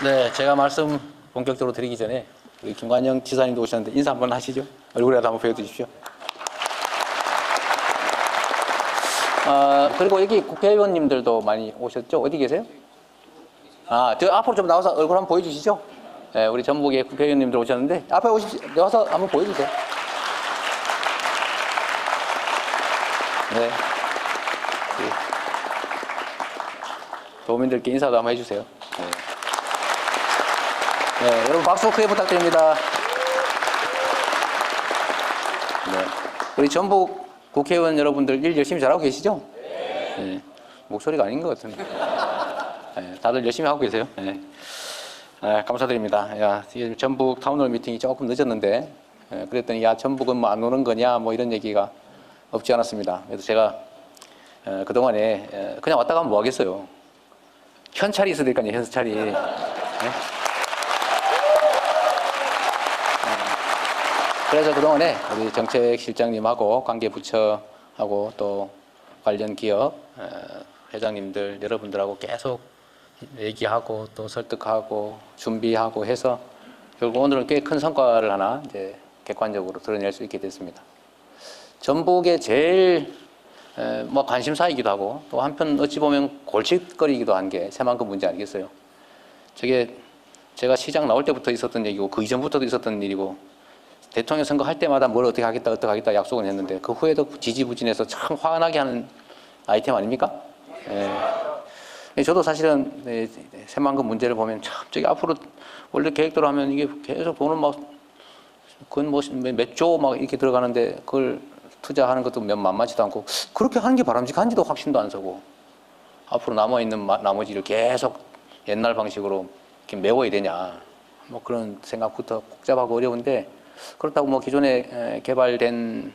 네, 제가 말씀 본격적으로 드리기 전에 우리 김관영 지사님도 오셨는데 인사 한번 하시죠. 얼굴이라도 한번 보여주십시오. 그리고 여기 국회의원님들도 많이 오셨죠? 어디 계세요? 저 앞으로 좀 나와서 얼굴 한번 보여주시죠. 네, 우리 전북의 국회의원님들 오셨는데 앞에 오십시오. 나와서 한번 보여주세요. 네. 도민들께 인사도 한번 해주세요. 네. 네, 여러분 박수 크게 부탁드립니다. 네. 우리 전북 국회의원 여러분들 일 열심히 잘하고 계시죠? 네. 목소리가 아닌 것 같은데. 네, 다들 열심히 하고 계세요. 네. 네, 감사드립니다. 야, 전북 타운홀 미팅이 조금 늦었는데, 그랬더니 야 전북은 뭐 안 오는 거냐 뭐 이런 얘기가 없지 않았습니다. 그래서 제가 그동안에 그냥 왔다 가면 뭐 하겠어요. 현찰이 있어야 될 거 아니에요, 현찰이. 네? 그래서 그동안에 우리 정책실장님하고 관계부처하고 또 관련 기업 회장님들 여러분들하고 계속 얘기하고 또 설득하고 준비하고 해서 결국 오늘은 꽤 큰 성과를 하나 이제 객관적으로 드러낼 수 있게 됐습니다. 전북의 제일 뭐 관심사이기도 하고 또 한편 어찌 보면 골칫거리이기도 한 게 새만금 문제 아니겠어요? 저게 제가 시장 나올 때부터 있었던 얘기고 그 이전부터도 있었던 일이고 대통령 선거 할 때마다 뭘 어떻게 하겠다 약속은 했는데 그 후에도 지지부진해서 참 화나게 하는 아이템 아닙니까? 저도 사실은 새만금 문제를 보면 참 저기 앞으로 원래 계획대로 하면 이게 계속 돈을 막 그건 뭐 몇 조 막 이렇게 들어가는데 그걸 투자하는 것도 만만치도 않고 그렇게 하는 게 바람직한지도 확신도 안 서고 앞으로 남아있는 나머지를 계속 옛날 방식으로 이렇게 메워야 되냐 뭐 그런 생각부터 복잡하고 어려운데 그렇다고 뭐 기존에 개발된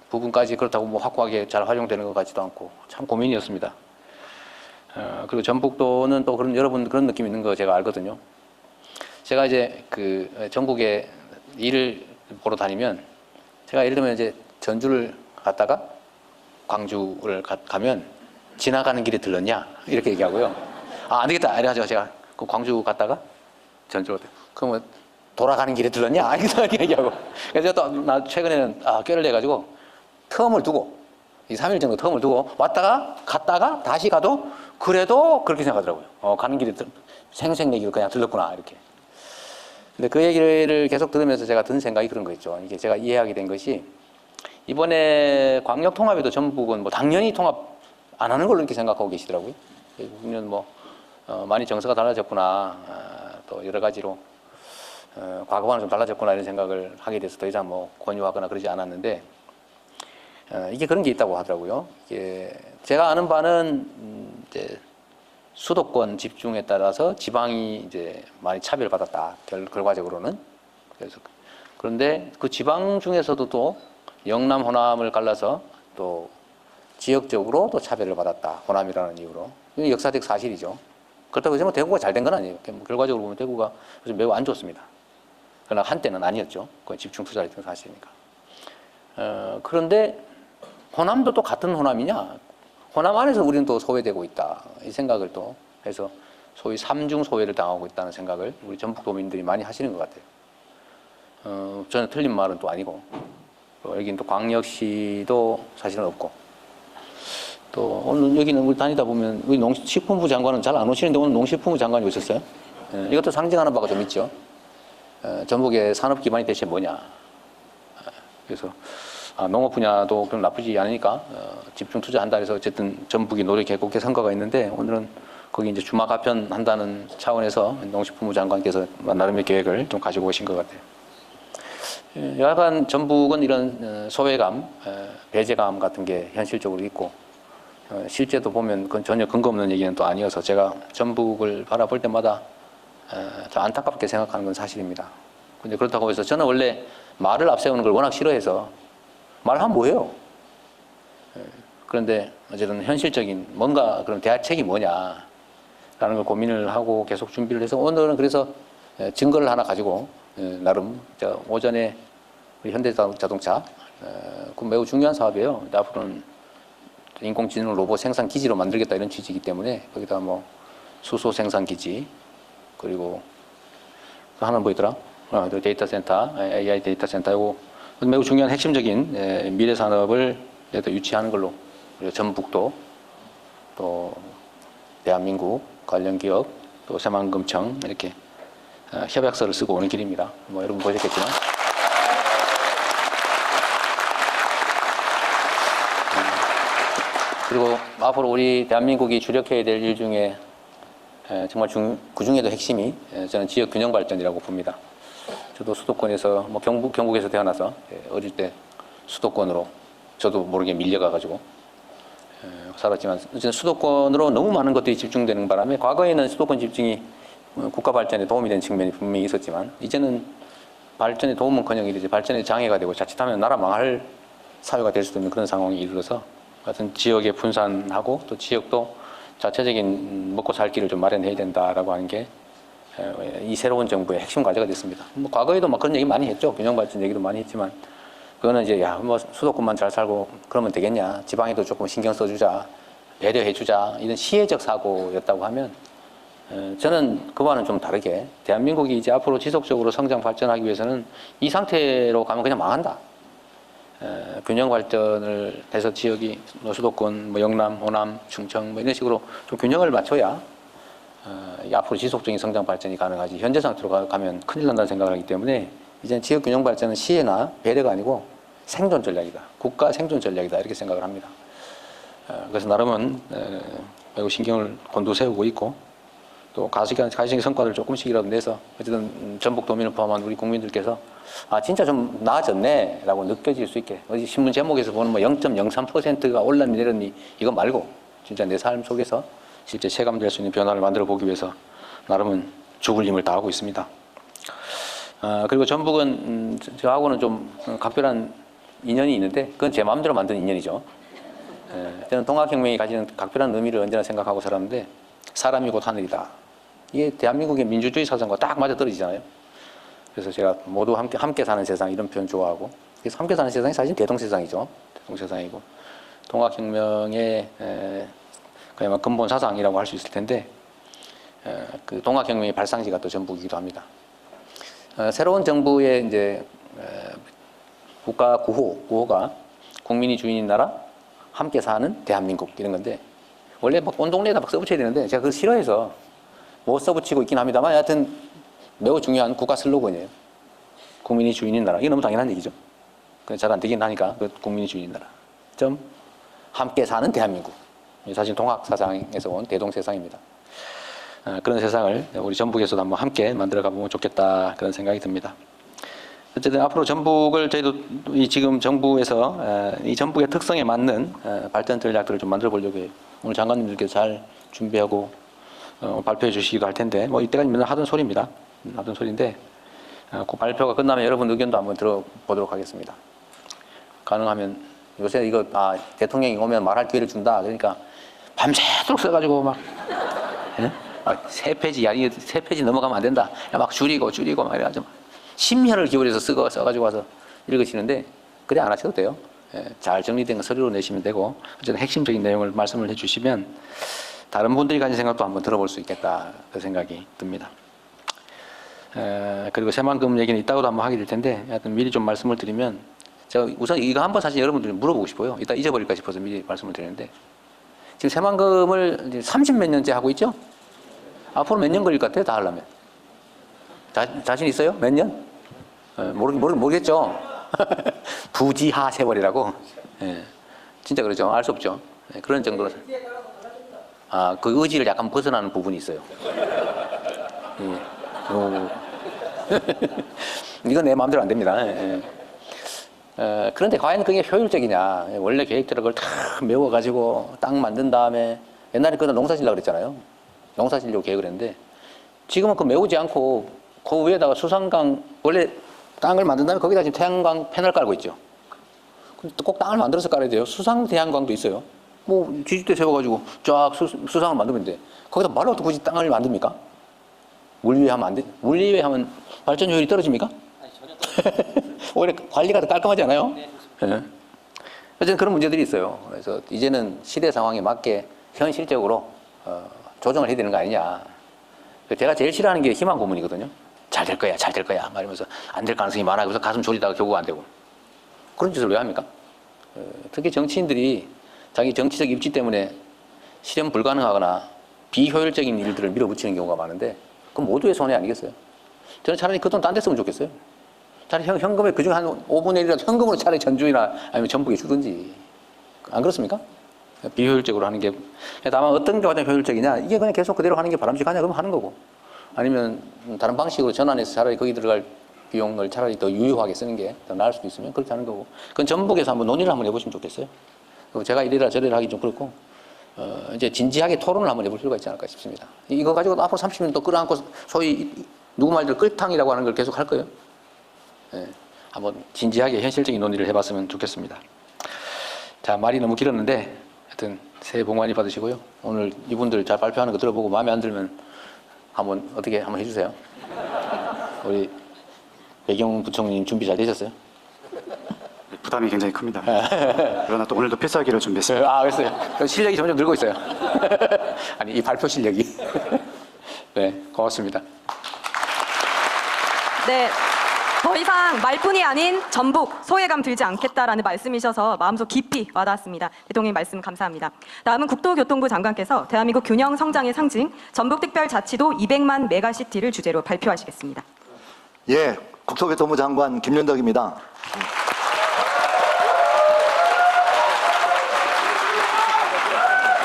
부분까지 그렇다고 뭐 확고하게 잘 활용되는 것 같지도 않고 참 고민이었습니다. 그리고 전북도는 또 그런 여러분 그런 느낌 있는 거 제가 알거든요. 제가 이제 그 전국에 일을 보러 다니면 제가 예를 들면 이제 전주를 갔다가 광주를 가면 지나가는 길에 들렀냐 이렇게 얘기하고요. 안 되겠다 이래가지고 제가 그 광주 갔다가 전주로 그러면 돌아가는 길에 들렀냐 이렇게 얘기하고 그래서 또 나 최근에는 꾀를 내가지고 텀을 두고 3일 정도 텀을 두고 왔다가 갔다가 다시 가도 그래도 그렇게 생각하더라고요. 가는 길에 생색내기로 그냥 들렀구나 이렇게. 근데 그 얘기를 계속 들으면서 제가 든 생각이 그런 거였죠. 이게 제가 이해하게 된 것이 이번에 광역 통합에도 전북은 뭐 당연히 통합 안 하는 걸로 이렇게 생각하고 계시더라고요. 보면 뭐 많이 정서가 달라졌구나, 또 여러 가지로 과거와는 좀 달라졌구나 이런 생각을 하게 돼서 더 이상 뭐 권유하거나 그러지 않았는데 이게 그런 게 있다고 하더라고요. 이게 제가 아는 바는 이제 수도권 집중에 따라서 지방이 이제 많이 차별받았다 결과적으로는. 그래서 그런데 그 지방 중에서도 또 영남 호남을 갈라서 또 지역적으로 또 차별을 받았다. 호남이라는 이유로. 이건 역사적 사실이죠. 그렇다고 해서 뭐 대구가 잘 된 건 아니에요. 결과적으로 보면 대구가 매우 안 좋습니다. 그러나 한때는 아니었죠. 그건 집중 투자를 했던 사실이니까. 그런데 호남도 또 같은 호남이냐? 호남 안에서 우리는 또 소외되고 있다. 이 생각을 또 해서 소위 삼중 소외를 당하고 있다는 생각을 우리 전북도민들이 많이 하시는 것 같아요. 저는 틀린 말은 또 아니고 여기는 또 광역시도 사실은 없고 또 오늘 여기는 우리 다니다 보면 우리 농식품부 장관은 잘 안 오시는데 오늘 농식품부 장관이 오셨어요. 이것도 상징하는 바가 좀 있죠. 전북의 산업 기반이 대체 뭐냐. 그래서 농업 분야도 그럼 나쁘지 않으니까 집중 투자한다 해서 어쨌든 전북이 노력했고 선거가 있는데 오늘은 거기 이제 주마 가편한다는 차원에서 농식품부 장관께서 나름의 계획을 좀 가지고 오신 것 같아요. 여하간 전북은 이런 소외감, 배제감 같은 게 현실적으로 있고 실제도 보면 그건 전혀 근거 없는 얘기는 또 아니어서 제가 전북을 바라볼 때마다 더 안타깝게 생각하는 건 사실입니다. 근데 그렇다고 해서 저는 원래 말을 앞세우는 걸 워낙 싫어해서 말하면 뭐해요? 그런데 어쨌든 현실적인 뭔가 그런 대안책이 뭐냐라는 걸 고민을 하고 계속 준비를 해서 오늘은 그래서 증거를 하나 가지고 나름 오전에 우리 현대자동차 그 매우 중요한 사업이에요. 앞으로는 인공지능 로봇 생산 기지로 만들겠다 이런 취지이기 때문에 거기다 뭐 수소 생산 기지 그리고 또 하나는 뭐 있더라? 또 데이터 센터, AI 데이터 센터고 매우 중요한 핵심적인 미래 산업을 유치하는 걸로 그리고 전북도 또 대한민국 관련 기업 또 새만금청 이렇게 협약서를 쓰고 오는 길입니다. 뭐 여러분 보셨겠지만. 그리고 앞으로 우리 대한민국이 주력해야 될 일 중에 정말 그 중에도 핵심이 저는 지역 균형 발전이라고 봅니다. 저도 수도권에서 뭐 경북에서 태어나서 어릴 때 수도권으로 저도 모르게 밀려가가지고 살았지만 수도권으로 너무 많은 것들이 집중되는 바람에 과거에는 수도권 집중이 국가 발전에 도움이 되는 측면이 분명히 있었지만 이제는 발전에 도움은커녕 이제 발전에 장애가 되고 자칫하면 나라 망할 사회가 될 수도 있는 그런 상황이 이르러서 같은 지역에 분산하고 또 지역도 자체적인 먹고 살 길을 좀 마련해야 된다라고 하는 게 이 새로운 정부의 핵심 과제가 됐습니다. 뭐 과거에도 막 그런 얘기 많이 했죠. 균형 발전 얘기도 많이 했지만 그거는 이제 뭐 수도권만 잘 살고 그러면 되겠냐. 지방에도 조금 신경 써주자. 배려해주자. 이런 시혜적 사고였다고 하면 저는 그와는 좀 다르게 대한민국이 이제 앞으로 지속적으로 성장 발전하기 위해서는 이 상태로 가면 그냥 망한다. 균형 발전을 해서 지역이 수도권, 뭐 영남, 호남, 충청 뭐 이런 식으로 좀 균형을 맞춰야 앞으로 지속적인 성장 발전이 가능하지. 현재 상태로 가면 큰일 난다는 생각을 하기 때문에 이제 지역 균형 발전은 시혜나 배려가 아니고 생존 전략이다. 국가 생존 전략이다. 이렇게 생각을 합니다. 그래서 나름은 매우 신경을 곤두세우고 있고 또 가시적인 성과를 조금씩이라도 내서 어쨌든 전북 도민을 포함한 우리 국민들께서 진짜 좀 나아졌네 라고 느껴질 수 있게 어디 신문 제목에서 보는 뭐 0.03%가 올랐니 내렸니 이거 말고 진짜 내 삶 속에서 실제 체감될 수 있는 변화를 만들어 보기 위해서 나름은 죽을 힘을 다하고 있습니다. 그리고 전북은 저하고는 좀 각별한 인연이 있는데 그건 제 마음대로 만든 인연이죠. 저는 동학혁명이 가지는 각별한 의미를 언제나 생각하고 살았는데 사람이 곧 하늘이다. 이게 대한민국의 민주주의 사상과 딱 맞아떨어지잖아요. 그래서 제가 모두 함께 사는 세상 이런 표현 좋아하고 그래서 함께 사는 세상이 사실 대동세상이죠. 대동세상이고 동학혁명의 그야말로 근본 사상이라고 할 수 있을 텐데 그 동학혁명의 발상지가 또 전북이기도 합니다. 새로운 정부의 이제 국가 구호가 국민이 주인인 나라, 함께 사는 대한민국 이런 건데 원래 막 온 동네에다 막 써붙여야 되는데 제가 그걸 싫어해서 못 써붙이고 있긴 합니다만 하여튼 매우 중요한 국가 슬로건이에요. 국민이 주인인 나라. 이게 너무 당연한 얘기죠. 잘 안 되긴 하니까 국민이 주인인 나라. 함께 사는 대한민국. 사실 동학 사상에서 온 대동세상입니다. 그런 세상을 우리 전북에서도 한번 함께 만들어 가보면 좋겠다 그런 생각이 듭니다. 어쨌든 앞으로 전북을 저희도 지금 정부에서 이 전북의 특성에 맞는 발전 전략들을 좀 만들어 보려고 해요. 오늘 장관님들께서 잘 준비하고 발표해 주시기도 할 텐데 뭐 이때까지 맨날 하던 소리입니다. 하던 소리인데 그 발표가 끝나면 여러분 의견도 한번 들어보도록 하겠습니다. 가능하면 요새 이거 대통령이 오면 말할 기회를 준다 그러니까 밤새도록 써가지고 막 세 페이지 이게 세 페이지 넘어가면 안 된다. 막 줄이고 막 이래가지고 심혈을 기울여서 써가지고 와서 읽으시는데 그래 안 하셔도 돼요. 잘 정리된 거 서류로 내시면 되고 어쨌든 핵심적인 내용을 말씀을 해주시면 다른 분들이 가진 생각도 한번 들어볼 수 있겠다 그 생각이 듭니다. 그리고 새만금 얘기는 이따가도 한번 하게 될 텐데 하여튼 미리 좀 말씀을 드리면 제가 우선 이거 한번 사실 여러분들 물어보고 싶어요. 이따 잊어버릴까 싶어서 미리 말씀을 드리는데 지금 새만금을 30몇 년째 하고 있죠? 앞으로 몇 년 걸릴 것 같아요? 다 하려면? 자신 있어요? 몇 년? 모르겠죠? 부지하 세월이라고. 진짜 그러죠. 알 수 없죠. 그런 정도로. 그 의지를 약간 벗어나는 부분이 있어요. 이건 내 마음대로 안 됩니다. 그런데 과연 그게 효율적이냐. 원래 계획대로 그걸 다 메워가지고 땅 만든 다음에 옛날에 그거 농사 지으려고 그랬잖아요. 농사 지으려고 계획을 했는데 지금은 그 메우지 않고 그 위에다가 수산강 원래 땅을 만든 다음에 거기다 지금 태양광 패널 깔고 있죠. 꼭 땅을 만들어서 깔아야 돼요. 수상 태양광도 있어요. 뭐 지주대 세워가지고 쫙 수상을 만들면 돼. 거기다 말로 굳이 땅을 만듭니까? 물 위에 하면 안 돼? 물 위에 하면 발전 효율이 떨어집니까? 아니, 전혀 오히려 관리가 더 깔끔하지 않아요? 네. 어쨌든 그런 문제들이 있어요. 그래서 이제는 시대 상황에 맞게 현실적으로 조정을 해야 되는 거 아니냐. 제가 제일 싫어하는 게 희망 고문이거든요. 잘 될 거야, 잘 될 거야 말하면서 안 될 가능성이 많아. 그래서 가슴 졸이다가 결국 안 되고. 그런 짓을 왜 합니까? 특히 정치인들이 자기 정치적 입지 때문에 실현 불가능하거나 비효율적인 일들을 밀어붙이는 경우가 많은데 그건 모두의 손해 아니겠어요? 저는 차라리 그 돈 딴 데 쓰면 좋겠어요. 차라리 현금에 그중에 한 5분의 1이라도 현금으로 차라리 전주나 아니면 전북에 주든지. 안 그렇습니까? 비효율적으로 하는 게. 다만 어떤 게 가장 효율적이냐? 이게 그냥 계속 그대로 하는 게 바람직하냐? 그러면 하는 거고. 아니면 다른 방식으로 전환해서 차라리 거기 들어갈 비용을 차라리 더 유효하게 쓰는 게 더 나을 수도 있으면 그렇게 하는 거고. 그건 전북에서 한번 논의를 한번 해보시면 좋겠어요. 그리고 제가 이래라 저래라 하기 좀 그렇고, 이제 진지하게 토론을 한번 해볼 필요가 있지 않을까 싶습니다. 이거 가지고 앞으로 30년 또 끌어안고 소위 누구 말대로 끌탕이라고 하는 걸 계속 할 거예요. 예, 한번 진지하게 현실적인 논의를 해봤으면 좋겠습니다. 자, 말이 너무 길었는데 하여튼 새해 복 많이 받으시고요. 오늘 이분들 잘 발표하는 거 들어보고 마음에 안 들면 한번 어떻게 한번 해주세요. 우리 배경 부총리님 준비 잘 되셨어요? 부담이 굉장히 큽니다. 그러나 또 오늘도 필살기를 준비했습니다. 아, 그랬어요. 그럼 실력이 점점 늘고 있어요. 아니, 이 발표 실력이. 네, 고맙습니다. 네. 더 이상 말뿐이 아닌 전북 소외감 들지 않겠다라는 말씀이셔서 마음속 깊이 와닿았습니다. 대통령님 말씀 감사합니다. 다음은 국토교통부 장관께서 대한민국 균형 성장의 상징 전북특별자치도 200만 메가시티를 주제로 발표하시겠습니다. 예, 국토교통부 장관 김윤덕입니다.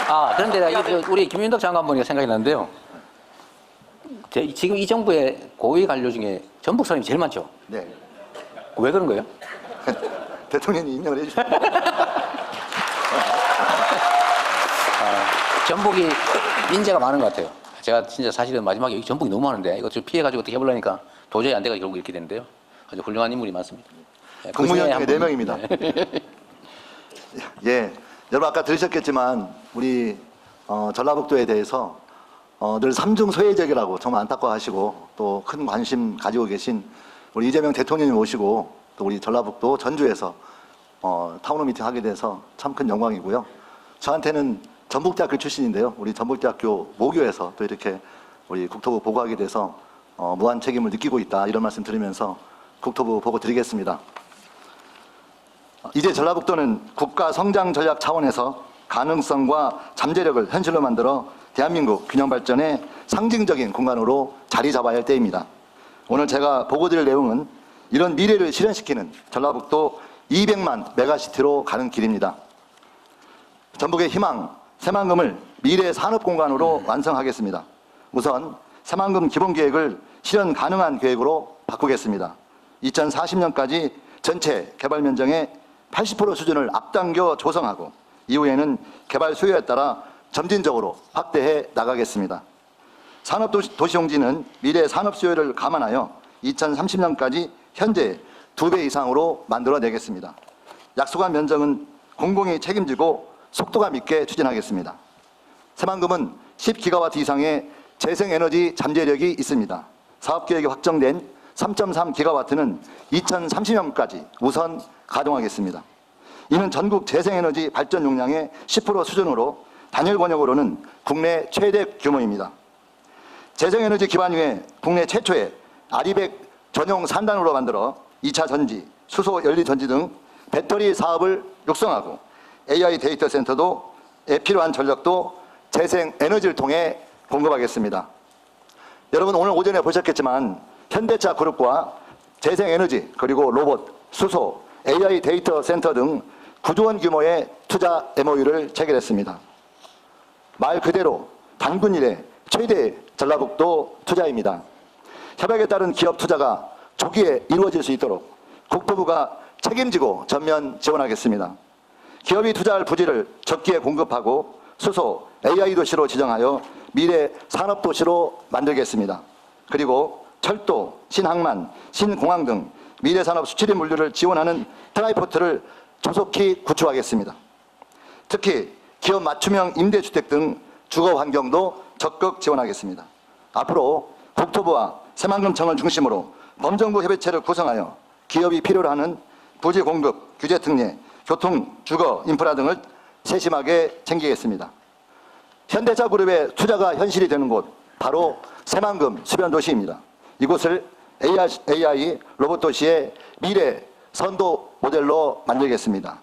아, 그런데 우리 김윤덕 장관 보니까 생각이 나는데요. 지금 이 정부의 고위 관료 중에 전북 사람이 제일 많죠? 네. 왜 그런 거예요? 대통령이 임명을 해주셨습니다. 전북이 인재가 많은 것 같아요. 제가 진짜 사실은 마지막에 여기 전북이 너무 많은데 이거 좀 피해가지고 어떻게 해보려니까 도저히 안 돼가 결국 이렇게 됐는데요. 아주 훌륭한 인물이 많습니다. 국무위원 중에 4명입니다. 예, 여러분 아까 들으셨겠지만 우리 전라북도에 대해서 늘 삼중 소외적이라고 정말 안타까워하시고 또 큰 관심 가지고 계신 우리 이재명 대통령님 모시고 또 우리 전라북도 전주에서 타운홀 미팅 하게 돼서 참 큰 영광이고요. 저한테는 전북대학교 출신인데요. 우리 전북대학교 모교에서 또 이렇게 우리 국토부 보고하게 돼서 무한 책임을 느끼고 있다 이런 말씀 드리면서 국토부 보고 드리겠습니다. 이제 전라북도는 국가 성장 전략 차원에서 가능성과 잠재력을 현실로 만들어 대한민국 균형 발전의 상징적인 공간으로 자리 잡아야 할 때입니다. 오늘 제가 보고 드릴 내용은 이런 미래를 실현시키는 전라북도 200만 메가시티로 가는 길입니다. 전북의 희망, 새만금을 미래 산업 공간으로 완성하겠습니다. 우선 새만금 기본계획을 실현 가능한 계획으로 바꾸겠습니다. 2040년까지 전체 개발 면적의 80% 수준을 앞당겨 조성하고 이후에는 개발 수요에 따라 점진적으로 확대해 나가겠습니다. 산업도시용지는 미래 산업 수요를 감안하여 2030년까지 현재 2배 이상으로 만들어내겠습니다. 약속한 면적은 공공이 책임지고 속도감 있게 추진하겠습니다. 새만금은 10기가와트 이상의 재생에너지 잠재력이 있습니다. 사업계획이 확정된 3.3기가와트는 2030년까지 우선 가동하겠습니다. 이는 전국 재생에너지 발전 용량의 10% 수준으로 단일 권역으로는 국내 최대 규모입니다. 재생에너지 기반유에 국내 최초의 아리백 전용 산단으로 만들어 2차 전지, 수소 연료 전지 등 배터리 사업을 육성하고 AI 데이터 센터도 필요한 전력도 재생에너지를 통해 공급하겠습니다. 여러분 오늘 오전에 보셨겠지만 현대차 그룹과 재생에너지 그리고 로봇, 수소, AI 데이터 센터 등 9조 원 규모의 투자 MOU를 체결했습니다. 말 그대로 단군 이래 최대 전라북도 투자입니다. 협약에 따른 기업 투자가 조기에 이루어질 수 있도록 국토부가 책임지고 전면 지원하겠습니다. 기업이 투자할 부지를 적기에 공급하고 수소, AI 도시로 지정하여 미래 산업도시로 만들겠습니다. 그리고 철도, 신항만, 신공항 등 미래 산업 수출입 물류를 지원하는 트라이포트를 조속히 구축하겠습니다. 특히 기업 맞춤형 임대주택 등 주거 환경도 적극 지원하겠습니다. 앞으로 국토부와 새만금청을 중심으로 범정부 협의체를 구성하여 기업이 필요로 하는 부지 공급, 규제 특례, 교통, 주거, 인프라 등을 세심하게 챙기겠습니다. 현대차 그룹의 투자가 현실이 되는 곳, 바로 새만금 수변 도시입니다. 이곳을 AI 로봇 도시의 미래 선도 모델로 만들겠습니다.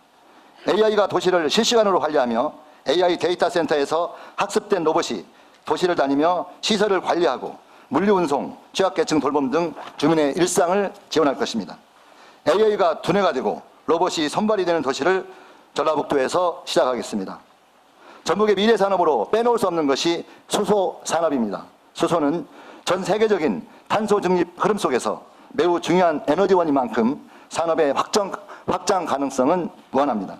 AI가 도시를 실시간으로 관리하며 AI 데이터 센터에서 학습된 로봇이 도시를 다니며 시설을 관리하고 물류운송, 취약계층 돌봄 등 주민의 일상을 지원할 것입니다. AI가 두뇌가 되고 로봇이 손발이 되는 도시를 전라북도에서 시작하겠습니다. 전북의 미래 산업으로 빼놓을 수 없는 것이 수소 산업입니다. 수소는 전 세계적인 탄소 중립 흐름 속에서 매우 중요한 에너지원인 만큼 산업의 확장 가능성은 무한합니다.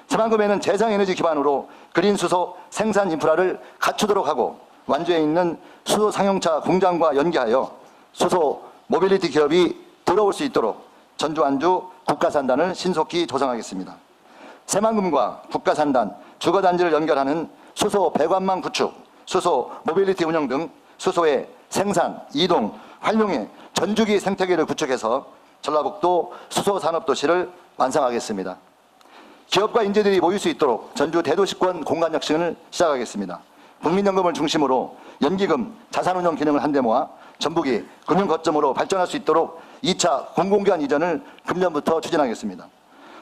새만금에는 재생에너지 기반으로 그린 수소 생산 인프라를 갖추도록 하고 완주에 있는 수소 상용차 공장과 연계하여 수소 모빌리티 기업이 들어올 수 있도록 전주 완주 국가산단을 신속히 조성하겠습니다. 새만금과 국가산단, 주거단지를 연결하는 수소 배관망 구축, 수소 모빌리티 운영 등 수소의 생산, 이동, 활용의 전주기 생태계를 구축해서 전라북도 수소산업도시를 완성하겠습니다. 기업과 인재들이 모일 수 있도록 전주 대도시권 공간혁신을 시작하겠습니다. 국민연금을 중심으로 연기금, 자산운용 기능을 한데 모아 전북이 금융거점으로 발전할 수 있도록 2차 공공기관 이전을 금년부터 추진하겠습니다.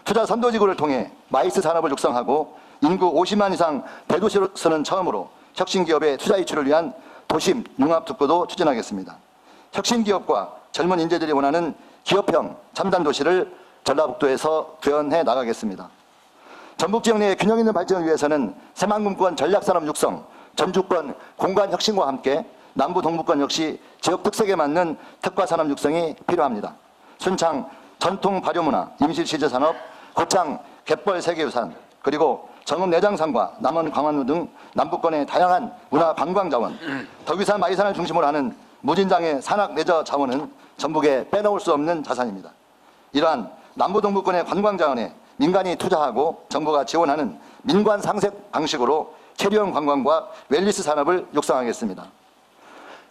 투자 선도지구를 통해 마이스 산업을 육성하고 인구 50만 이상 대도시로서는 처음으로 혁신기업의 투자 이출을 위한 도심 융합특구도 추진하겠습니다. 혁신기업과 젊은 인재들이 원하는 기업형 첨단도시를 전라북도에서 구현해 나가겠습니다. 전북 지역 내의 균형 있는 발전을 위해서는 새만금권 전략산업 육성, 전주권 공간혁신과 함께 남부 동부권 역시 지역 특색에 맞는 특화산업 육성이 필요합니다. 순창 전통 발효문화, 임실시제산업, 고창 갯벌 세계유산, 그리고 정읍 내장산과 남원 광안루 등 남부권의 다양한 문화 관광자원, 덕유산 마이산을 중심으로 하는 무진장의 산악 레저 자원은 전북에 빼놓을 수 없는 자산입니다. 이러한 남부 동부권의 관광자원에 민간이 투자하고 정부가 지원하는 민관 상생 방식으로 체류형 관광과 웰니스 산업을 육성하겠습니다.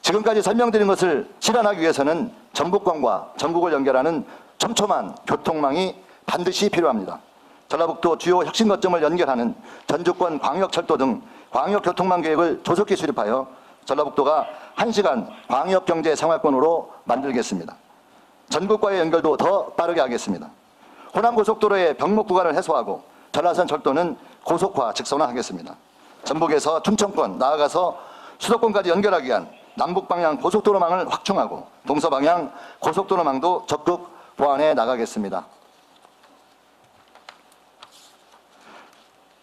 지금까지 설명드린 것을 실현하기 위해서는 전북권과 전국을 연결하는 촘촘한 교통망이 반드시 필요합니다. 전라북도 주요 혁신 거점을 연결하는 전주권 광역철도 등 광역교통망 계획을 조속히 수립하여 전라북도가 1시간 광역경제생활권으로 만들겠습니다. 전국과의 연결도 더 빠르게 하겠습니다. 호남고속도로의 병목 구간을 해소하고 전라선 철도는 고속화, 직선화하겠습니다. 전북에서 춘천권, 나아가서 수도권까지 연결하기 위한 남북방향 고속도로망을 확충하고 동서방향 고속도로망도 적극 보완해 나가겠습니다.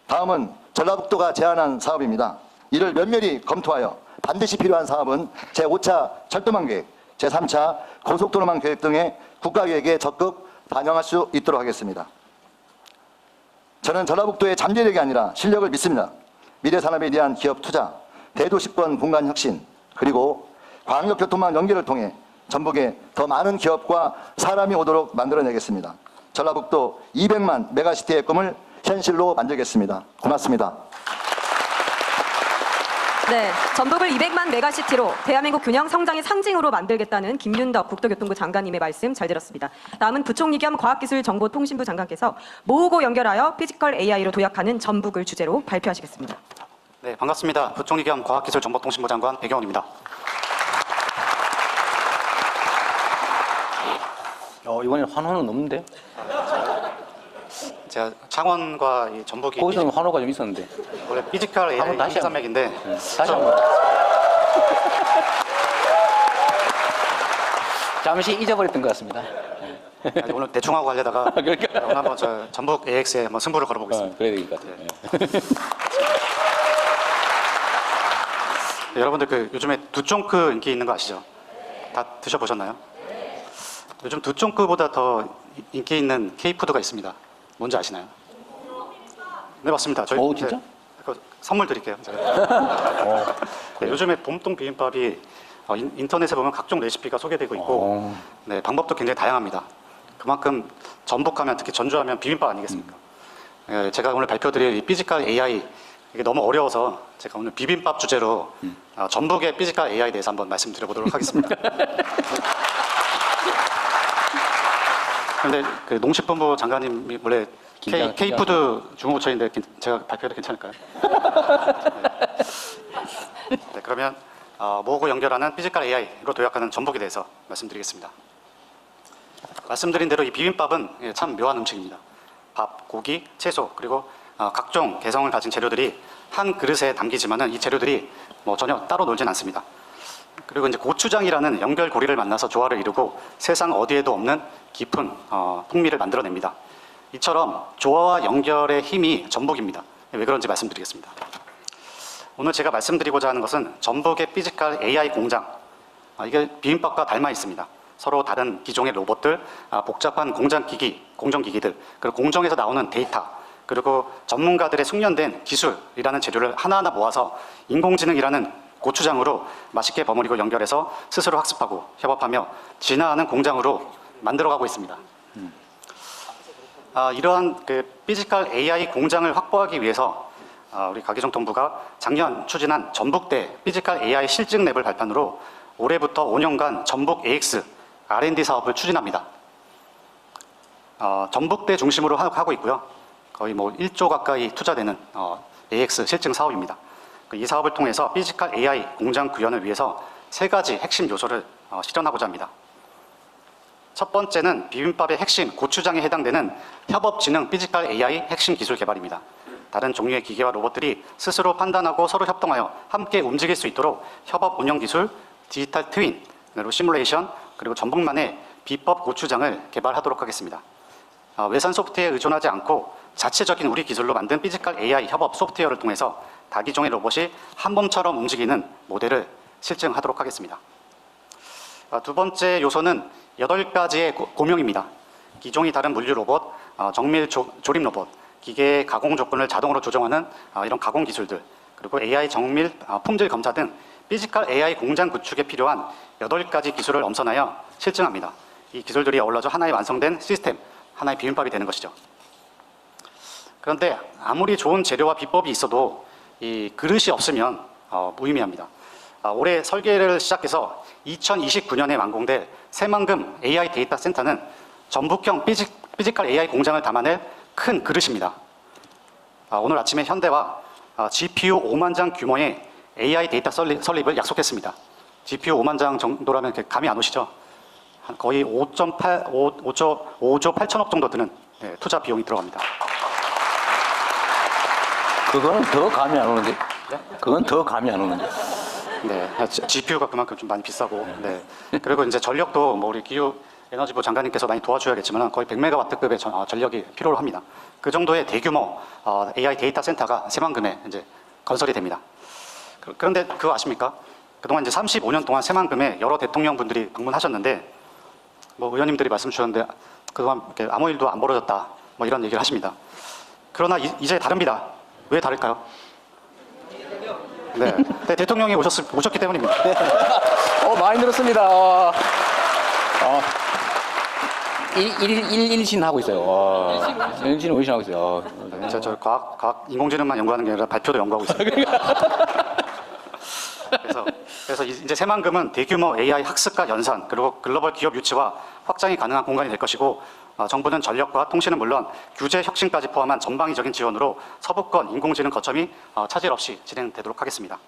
다음은 전라북도가 제안한 사업입니다. 이를 면밀히 검토하여 반드시 필요한 사업은 제5차 철도망 계획, 제3차 고속도로망 계획 등의 국가계획에 적극 반영할 수 있도록 하겠습니다. 저는 전라북도의 잠재력이 아니라 실력을 믿습니다. 미래산업에 대한 기업 투자, 대도시권 공간 혁신, 그리고 광역교통망 연결을 통해 전북에 더 많은 기업과 사람이 오도록 만들어내겠습니다. 전라북도 200만 메가시티의 꿈을 현실로 만들겠습니다. 고맙습니다. 네, 전북을 200만 메가시티로 대한민국 균형 성장의 상징으로 만들겠다는 김윤덕 국토교통부 장관님의 말씀 잘 들었습니다. 다음은 부총리 겸 과학기술정보통신부 장관께서 모으고 연결하여 피지컬 AI로 도약하는 전북을 주제로 발표하시겠습니다. 네, 반갑습니다. 부총리 겸 과학기술정보통신부 장관 배경원입니다. 이번엔 환호는 없는데? 제가 창원과 이 전북이 거기서는 환호가 좀 있었는데. 원래 피지컬 AI 한번 다시 산맥인데 다시 한번. 잠시 잊어버렸던 것 같습니다. 오늘 대충 하고 가려다가 그러니까. 오늘 한번 저 전북 AX에 한번 승부를 걸어보겠습니다. 그래야 될 것 같아요. 네, 여러분들 그 요즘에 두쫑크 인기 있는 거 아시죠? 다 드셔보셨나요? 요즘 두쫑크보다 더 인기 있는 K푸드가 있습니다. 뭔지 아시나요? 네, 맞습니다. 저희 오, 진짜? 그 선물 드릴게요. 제가. 네, 요즘에 봄동 비빔밥이 인터넷에 보면 각종 레시피가 소개되고 있고 네, 방법도 굉장히 다양합니다. 그만큼 전북하면 특히 전주하면 비빔밥 아니겠습니까? 네, 제가 오늘 발표드릴 이 피지컬 AI 이게 너무 어려워서 제가 오늘 비빔밥 주제로 전북의 피지컬 AI에 대해서 한번 말씀드려보도록 하겠습니다. 그런데 그 농식품부 장관님이 원래 K푸드 중후처인데 제가 발표해도 괜찮을까요? 네, 그러면 모으고 연결하는 피지컬 AI로 도약하는 전복에 대해서 말씀드리겠습니다. 말씀드린 대로 이 비빔밥은 참 묘한 음식입니다. 밥, 고기, 채소 그리고 각종 개성을 가진 재료들이 한 그릇에 담기지만은 이 재료들이 뭐 전혀 따로 놀진 않습니다. 그리고 이제 고추장이라는 연결고리를 만나서 조화를 이루고 세상 어디에도 없는 깊은 풍미를 만들어냅니다. 이처럼 조화와 연결의 힘이 전복입니다. 왜 그런지 말씀드리겠습니다. 오늘 제가 말씀드리고자 하는 것은 전복의 피지컬 AI 공장. 이게 비빔밥과 닮아 있습니다. 서로 다른 기종의 로봇들, 복잡한 공정기기들, 그리고 공정에서 나오는 데이터, 그리고 전문가들의 숙련된 기술이라는 재료를 하나하나 모아서 인공지능이라는 고추장으로 맛있게 버무리고 연결해서 스스로 학습하고 협업하며 진화하는 공장으로 만들어가고 있습니다. 이러한 그 피지컬 AI 공장을 확보하기 위해서 우리 가기정통부가 작년 추진한 전북대 피지컬 AI 실증 랩을 발판으로 올해부터 5년간 전북 AX R&D 사업을 추진합니다. 전북대 중심으로 하고 있고요. 거의 뭐 1조 가까이 투자되는 AX 실증 사업입니다. 이 사업을 통해서 피지컬 AI 공장 구현을 위해서 3가지 핵심 요소를 실현하고자 합니다. 첫 번째는 비빔밥의 핵심 고추장에 해당되는 협업지능 피지컬 AI 핵심 기술 개발입니다. 다른 종류의 기계와 로봇들이 스스로 판단하고 서로 협동하여 함께 움직일 수 있도록 협업 운영 기술, 디지털 트윈, 그리고 시뮬레이션, 그리고 전북만의 비법 고추장을 개발하도록 하겠습니다. 외산 소프트웨어에 의존하지 않고 자체적인 우리 기술로 만든 피지컬 AI 협업 소프트웨어를 통해서 다기종의 로봇이 한 몸처럼 움직이는 모델을 실증하도록 하겠습니다. 두 번째 요소는 8가지의 고명입니다. 기종이 다른 물류 로봇, 정밀 조립 로봇, 기계의 가공 조건을 자동으로 조정하는 이런 가공 기술들, 그리고 AI 정밀 품질 검사 등 피지컬 AI 공장 구축에 필요한 8가지 기술을 엄선하여 실증합니다. 이 기술들이 어울러져 하나의 완성된 시스템, 하나의 비빔밥이 되는 것이죠. 그런데 아무리 좋은 재료와 비법이 있어도 이 그릇이 없으면 무의미합니다. 올해 설계를 시작해서 2029년에 완공될 새만금 AI 데이터 센터는 전북형 피지컬 AI 공장을 담아낼 큰 그릇입니다. 오늘 아침에 현대와 GPU 5만 장 규모의 AI 데이터 설립을 약속했습니다. GPU 5만 장 정도라면 감이 안 오시죠? 거의 5조 8천억 정도 드는 투자 비용이 들어갑니다. 그거는 더 감이 안 오는데? 그건 더 감이 안 오는데? 네, GPU가 그만큼 좀 많이 비싸고, 네. 그리고 이제 전력도 뭐 우리 기후에너지부 장관님께서 많이 도와줘야겠지만 거의 100메가와트급의 전력이 필요로 합니다. 그 정도의 대규모 AI 데이터 센터가 새만금에 이제 건설이 됩니다. 그런데 그거 아십니까? 그동안 이제 35년 동안 새만금에 여러 대통령분들이 방문하셨는데, 뭐 의원님들이 말씀 주셨는데 그동안 이렇게 아무 일도 안 벌어졌다, 뭐 이런 얘기를 하십니다. 그러나 이제 다릅니다. 왜 다를까요? 네, 대통령이 오셨기 때문입니다. 많이 늘었습니다. 일신 하고 있어요. 일신 하고 있어요. 저 과학 인공지능만 연구하는 게 아니라 발표도 연구하고 있습니다. 그래서 이제 새만금은 대규모 AI 학습과 연산, 그리고 글로벌 기업 유치와 확장이 가능한 공간이 될 것이고, 정부는 전력과 통신은 물론 규제 혁신까지 포함한 전방위적인 지원으로 서부권 인공지능 거점이 차질 없이 진행되도록 하겠습니다.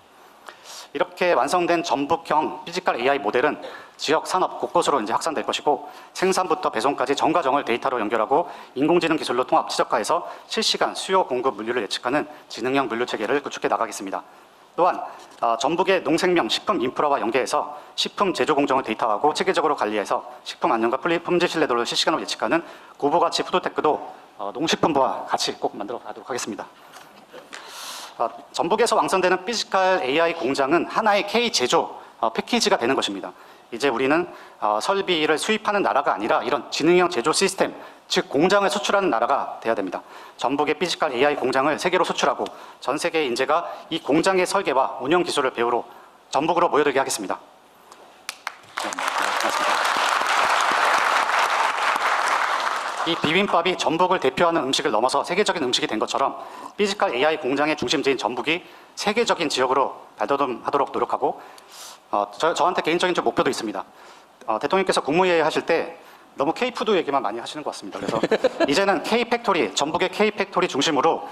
이렇게 완성된 전북형 피지컬 AI 모델은 지역 산업 곳곳으로 이제 확산될 것이고, 생산부터 배송까지 정과정을 데이터로 연결하고 인공지능 기술로 통합 최적화해서 실시간 수요 공급 물류를 예측하는 지능형 물류 체계를 구축해 나가겠습니다. 또한 전북의 농생명 식품 인프라와 연계해서 식품 제조 공정을 데이터화하고 체계적으로 관리해서 식품 안전과 품질 신뢰도를 실시간으로 예측하는 고부가치 푸드테크도 농식품부와 같이 꼭 만들어 가도록 하겠습니다. 전북에서 완성되는 피지컬 AI 공장은 하나의 K 제조 패키지가 되는 것입니다. 이제 우리는 설비를 수입하는 나라가 아니라 이런 지능형 제조 시스템, 즉 공장을 수출하는 나라가 돼야 됩니다. 전북의 피지컬 AI 공장을 세계로 수출하고 전 세계의 인재가 이 공장의 설계와 운영 기술을 배우러 전북으로 모여들게 하겠습니다. 네, 고맙습니다. 이 비빔밥이 전북을 대표하는 음식을 넘어서 세계적인 음식이 된 것처럼 피지컬 AI 공장의 중심지인 전북이 세계적인 지역으로 발돋움하도록 노력하고, 저한테 개인적인 좀 목표도 있습니다. 대통령께서 국무회의 하실 때 너무 K푸드 얘기만 많이 하시는 것 같습니다. 그래서 이제는 K팩토리, 전북의 K팩토리 중심으로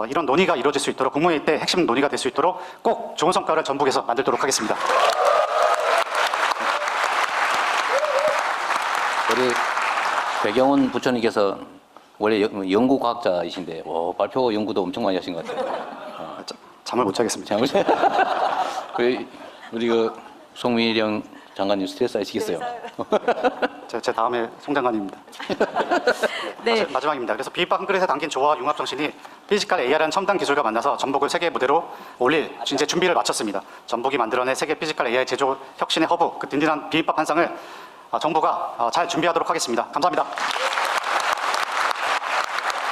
이런 논의가 이루어질 수 있도록 국무회의 때 핵심 논의가 될 수 있도록 꼭 좋은 성과를 전북에서 만들도록 하겠습니다. 우리 배경훈 부처님께서 원래 연구과학자이신데 발표 연구도 엄청 많이 하신 것 같아요. 잠을 못 자겠습니다. 우리 그 송미령 장관님 스트레스 아시겠어요? 제 다음에 송 장관입니다. 네. 마지막입니다. 그래서 비빔밥 한 그릇에 담긴 조화 융합 정신이 피지컬 AI라는 첨단 기술과 만나서 전북을 세계 무대로 올릴 이제 준비를 마쳤습니다. 전북이 만들어낸 세계 피지컬 AI 제조 혁신의 허브, 그 든든한 비빔밥 한 상을 정부가 잘 준비하도록 하겠습니다. 감사합니다.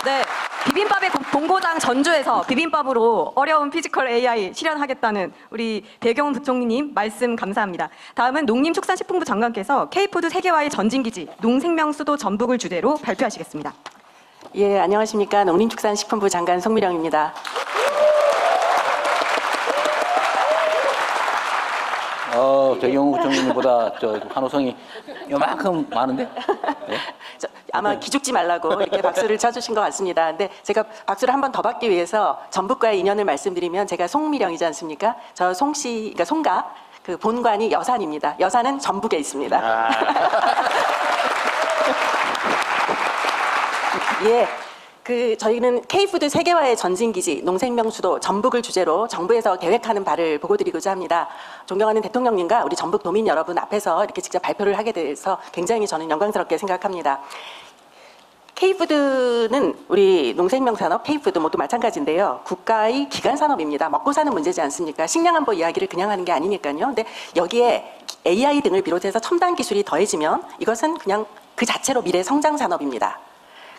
네. 비빔밥의 본고장 전주에서 비빔밥으로 어려운 피지컬 AI 실현하겠다는 우리 배경훈 부총리님 말씀 감사합니다. 다음은 농림축산식품부 장관께서 K푸드 세계화의 전진기지 농생명수도 전북을 주제로 발표하시겠습니다. 예, 안녕하십니까. 농림축산식품부 장관 송미령입니다. 배경훈 부총리보다 환호성이 요만큼 많은데? 네? 아마 기죽지 말라고 이렇게 박수를 쳐주신 것 같습니다. 근데 제가 박수를 한 번 더 받기 위해서 전북과의 인연을 말씀드리면 제가 송미령이지 않습니까? 저 송씨, 그러니까 송가, 그 본관이 여산입니다. 여산은 전북에 있습니다. 예. 저희는 K푸드 세계화의 전진기지 농생명수도 전북을 주제로 정부에서 계획하는 바를 보고드리고자 합니다. 존경하는 대통령님과 우리 전북 도민 여러분 앞에서 이렇게 직접 발표를 하게 돼서 굉장히 저는 영광스럽게 생각합니다. K푸드는 우리 농생명산업, K푸드 모두 마찬가지인데요. 국가의 기간산업입니다. 먹고 사는 문제지 않습니까? 식량안보 이야기를 그냥 하는 게 아니니까요. 근데 여기에 AI 등을 비롯해서 첨단 기술이 더해지면 이것은 그냥 그 자체로 미래 성장산업입니다.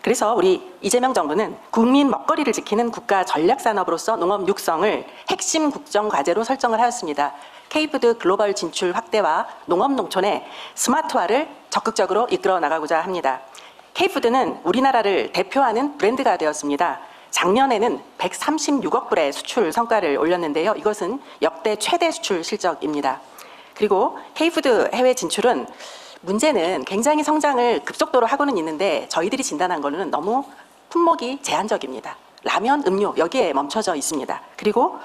그래서 우리 이재명 정부는 국민 먹거리를 지키는 국가 전략산업으로서 농업 육성을 핵심 국정 과제로 설정을 하였습니다. K푸드 글로벌 진출 확대와 농업 농촌의 스마트화를 적극적으로 이끌어 나가고자 합니다. K푸드는 우리나라를 대표하는 브랜드가 되었습니다. 작년에는 136억 불의 수출 성과를 올렸는데요. 이것은 역대 최대 수출 실적입니다. 그리고 K푸드 해외 진출은 문제는 굉장히 성장을 급속도로 하고는 있는데 저희들이 진단한 거는 너무 품목이 제한적입니다. 라면, 음료 여기에 멈춰져 있습니다. 그리고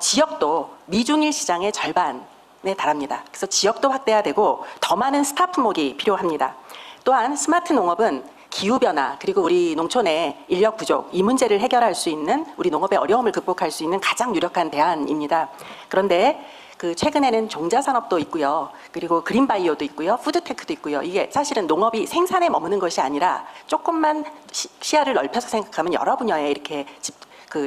지역도 미중일 시장의 절반에 달합니다. 그래서 지역도 확대해야 되고 더 많은 스타 품목이 필요합니다. 또한 스마트 농업은 기후변화 그리고 우리 농촌의 인력 부족 이 문제를 해결할 수 있는 우리 농업의 어려움을 극복할 수 있는 가장 유력한 대안입니다. 그런데 최근에는 종자산업도 있고요. 그리고 그린바이오도 있고요. 푸드테크도 있고요. 이게 사실은 농업이 생산에 머무는 것이 아니라 조금만 시야를 넓혀서 생각하면 여러 분야에 이렇게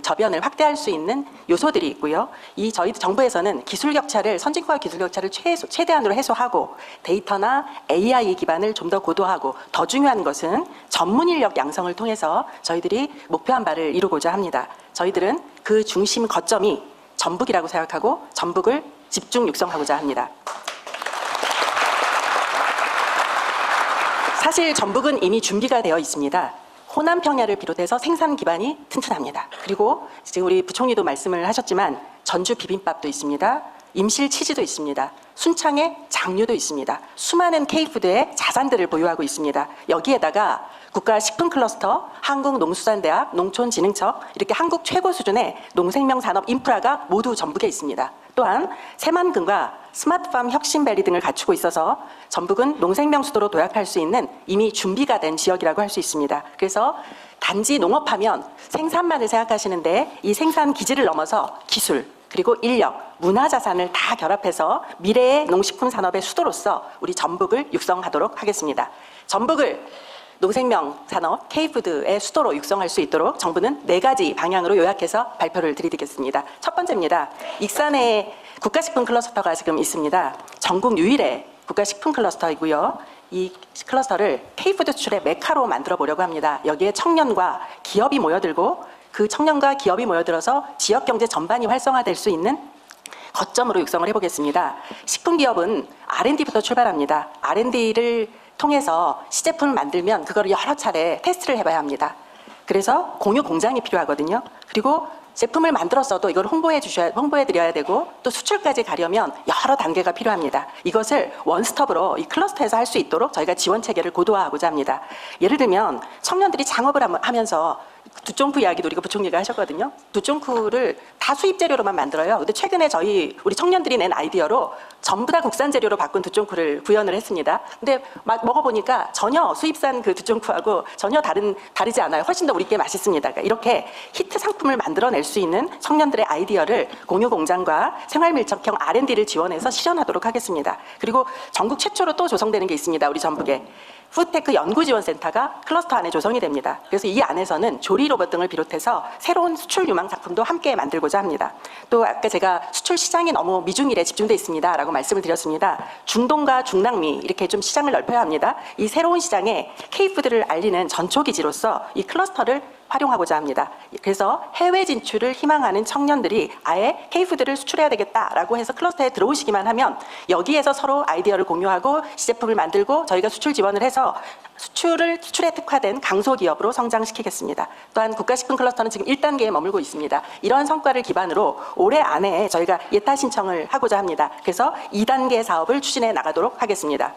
저변을 확대할 수 있는 요소들이 있고요. 저희 정부에서는 기술 격차를, 선진국과 기술 격차를 최대한으로 해소하고 데이터나 AI 기반을 좀 더 고도하고 더 중요한 것은 전문 인력 양성을 통해서 저희들이 목표한 바를 이루고자 합니다. 저희들은 그 중심 거점이 전북이라고 생각하고 전북을 집중 육성하고자 합니다. 사실 전북은 이미 준비가 되어 있습니다. 호남 평야를 비롯해서 생산 기반이 튼튼합니다. 그리고 지금 우리 부총리도 말씀을 하셨지만 전주 비빔밥도 있습니다. 임실 치즈도 있습니다. 순창의 장류도 있습니다. 수많은 K푸드의 자산들을 보유하고 있습니다. 여기에다가 국가식품클러스터, 한국농수산대학, 농촌진흥청 이렇게 한국 최고 수준의 농생명산업 인프라가 모두 전북에 있습니다. 또한 새만금과 스마트팜 혁신밸리 등을 갖추고 있어서 전북은 농생명수도로 도약할 수 있는 이미 준비가 된 지역이라고 할 수 있습니다. 그래서 단지 농업하면 생산만을 생각하시는데 이 생산 기지를 넘어서 기술, 그리고 인력, 문화자산을 다 결합해서 미래의 농식품 산업의 수도로서 우리 전북을 육성하도록 하겠습니다. 전북을 농생명 산업 K푸드의 수도로 육성할 수 있도록 정부는 4가지 방향으로 요약해서 발표를 드리겠습니다. 첫 번째입니다. 익산에 국가식품 클러스터가 지금 있습니다. 전국 유일의 국가식품 클러스터이고요. 이 클러스터를 K푸드 수출의 메카로 만들어 보려고 합니다. 여기에 청년과 기업이 모여들고 그 청년과 기업이 모여들어서 지역 경제 전반이 활성화될 수 있는 거점으로 육성을 해보겠습니다. 식품기업은 R&D부터 출발합니다. R&D를 통해서 시제품을 만들면 그거를 여러 차례 테스트를 해봐야 합니다. 그래서 공유 공장이 필요하거든요. 그리고 제품을 만들었어도 이걸 홍보해 드려야 되고 또 수출까지 가려면 여러 단계가 필요합니다. 이것을 원스톱으로 이 클러스터에서 할 수 있도록 저희가 지원 체계를 고도화하고자 합니다. 예를 들면 청년들이 창업을 하면서 두쫑쿠 이야기도 우리가 부총리가 하셨거든요. 두쫑쿠를 다 수입 재료로만 만들어요. 근데 최근에 우리 청년들이 낸 아이디어로 전부 다 국산 재료로 바꾼 두쫑쿠를 구현을 했습니다. 근데 먹어보니까 전혀 수입산 그 두쫑쿠하고 전혀 다르지 않아요. 훨씬 더 우리께 맛있습니다. 그러니까 이렇게 히트 상품을 만들어낼 수 있는 청년들의 아이디어를 공유 공장과 생활 밀착형 R&D를 지원해서 실현하도록 하겠습니다. 그리고 전국 최초로 또 조성되는 게 있습니다. 우리 전북에. 푸드테크 연구지원센터가 클러스터 안에 조성이 됩니다. 그래서 이 안에서는 조리 로봇 등을 비롯해서 새로운 수출 유망 작품도 함께 만들고자 합니다. 또 아까 제가 수출 시장이 너무 미중일에 집중돼 있습니다라고 말씀을 드렸습니다. 중동과 중남미 이렇게 좀 시장을 넓혀야 합니다. 이 새로운 시장에 K푸드를 알리는 전초기지로서 이 클러스터를 활용하고자 합니다. 그래서 해외 진출을 희망하는 청년들이 아예 K푸드를 수출해야 되겠다라고 해서 클러스터에 들어오시기만 하면 여기에서 서로 아이디어를 공유하고 시제품을 만들고 저희가 수출 지원을 해서 수출에 특화된 강소기업으로 성장시키겠습니다. 또한 국가식품 클러스터는 지금 1단계에 머물고 있습니다. 이러한 성과를 기반으로 올해 안에 저희가 예타 신청을 하고자 합니다. 그래서 2단계 사업을 추진해 나가도록 하겠습니다.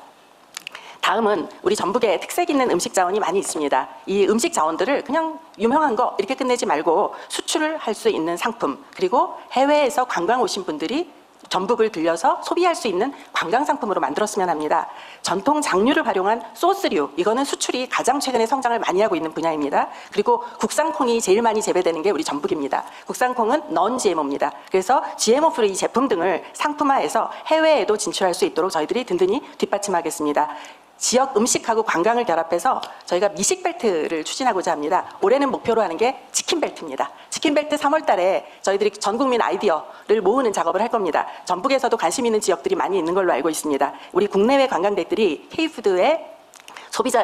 다음은 우리 전북에 특색 있는 음식 자원이 많이 있습니다. 이 음식 자원들을 그냥 유명한 거 이렇게 끝내지 말고 수출을 할 수 있는 상품, 그리고 해외에서 관광 오신 분들이 전북을 들려서 소비할 수 있는 관광 상품으로 만들었으면 합니다. 전통 장류를 활용한 소스류, 이거는 수출이 가장 최근에 성장을 많이 하고 있는 분야입니다. 그리고 국산콩이 제일 많이 재배되는 게 우리 전북입니다. 국산콩은 넌 GMO입니다. 그래서 GMO 프리 제품 등을 상품화해서 해외에도 진출할 수 있도록 저희들이 든든히 뒷받침하겠습니다. 지역 음식하고 관광을 결합해서 저희가 미식벨트를 추진하고자 합니다. 올해는 목표로 하는 게 치킨벨트입니다. 치킨벨트 3월 달에 저희들이 전 국민 아이디어를 모으는 작업을 할 겁니다. 전북에서도 관심 있는 지역들이 많이 있는 걸로 알고 있습니다. 우리 국내외 관광객들이 K푸드의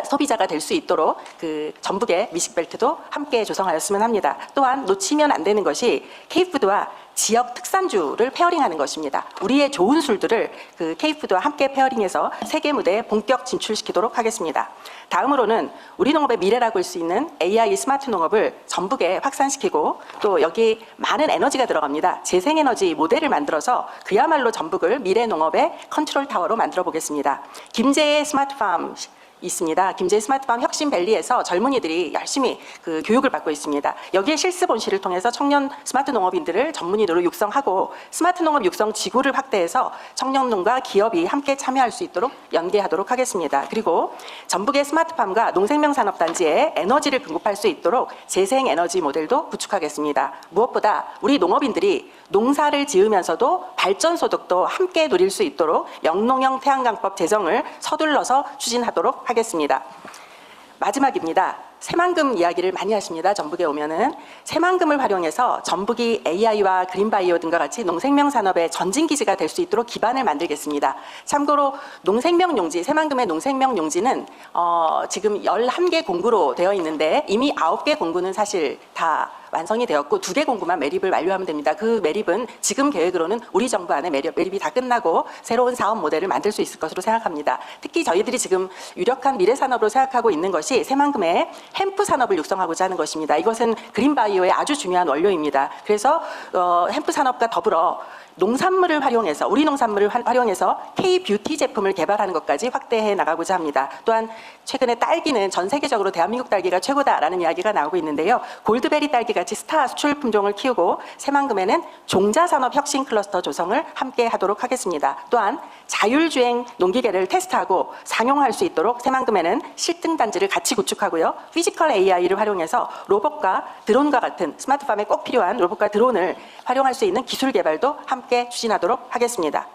소비자가 될 수 있도록 그 전북의 미식벨트도 함께 조성하였으면 합니다. 또한 놓치면 안 되는 것이 K푸드와 지역 특산주를 페어링하는 것입니다. 우리의 좋은 술들을 그 K푸드와 함께 페어링해서 세계 무대에 본격 진출시키도록 하겠습니다. 다음으로는 우리 농업의 미래라고 할 수 있는 AI 스마트 농업을 전북에 확산시키고 또 여기 많은 에너지가 들어갑니다. 재생에너지 모델을 만들어서 그야말로 전북을 미래 농업의 컨트롤 타워로 만들어 보겠습니다. 김제의 스마트팜 있습니다. 김제 스마트팜 혁신밸리에서 젊은이들이 열심히 그 교육을 받고 있습니다. 여기에 실습 온실을 통해서 청년 스마트 농업인들을 전문의로 육성하고 스마트 농업 육성 지구를 확대해서 청년농가 기업이 함께 참여할 수 있도록 연계하도록 하겠습니다. 그리고 전북의 스마트팜과 농생명산업단지에 에너지를 공급할 수 있도록 재생에너지 모델도 구축하겠습니다. 무엇보다 우리 농업인들이 농사를 지으면서도 발전소득도 함께 누릴 수 있도록 영농형 태양광법 제정을 서둘러서 추진하도록 하겠습니다. 마지막입니다. 새만금 이야기를 많이 하십니다. 전북에 오면은 새만금을 활용해서 전북이 AI와 그린바이오 등과 같이 농생명산업의 전진기지가 될 수 있도록 기반을 만들겠습니다. 참고로 농생명용지, 새만금의 농생명용지는 지금 11개 공구로 되어 있는데 이미 9개 공구는 사실 다 완성이 되었고 2개 공구만 매립을 완료하면 됩니다. 그 매립은 지금 계획으로는 우리 정부 안에 매립이 다 끝나고 새로운 사업 모델을 만들 수 있을 것으로 생각합니다. 특히 저희들이 지금 유력한 미래 산업으로 생각하고 있는 것이 새만금의 햄프 산업을 육성하고자 하는 것입니다. 이것은 그린바이오의 아주 중요한 원료입니다. 그래서 햄프 산업과 더불어 농산물을 활용해서 우리 농산물을 활용해서 K-뷰티 제품을 개발하는 것까지 확대해 나가고자 합니다. 또한 최근에 딸기는 전 세계적으로 대한민국 딸기가 최고다라는 이야기가 나오고 있는데요. 골드베리 딸기 같이 스타 수출 품종을 키우고 새만금에는 종자산업 혁신 클러스터 조성을 함께 하도록 하겠습니다. 또한 자율주행 농기계를 테스트하고 상용할 수 있도록 새만금에는 실등단지를 같이 구축하고요. 피지컬 AI를 활용해서 로봇과 드론과 같은 스마트팜에 꼭 필요한 로봇과 드론을 활용할 수 있는 기술 개발도 함께 추진하도록 하겠습니다.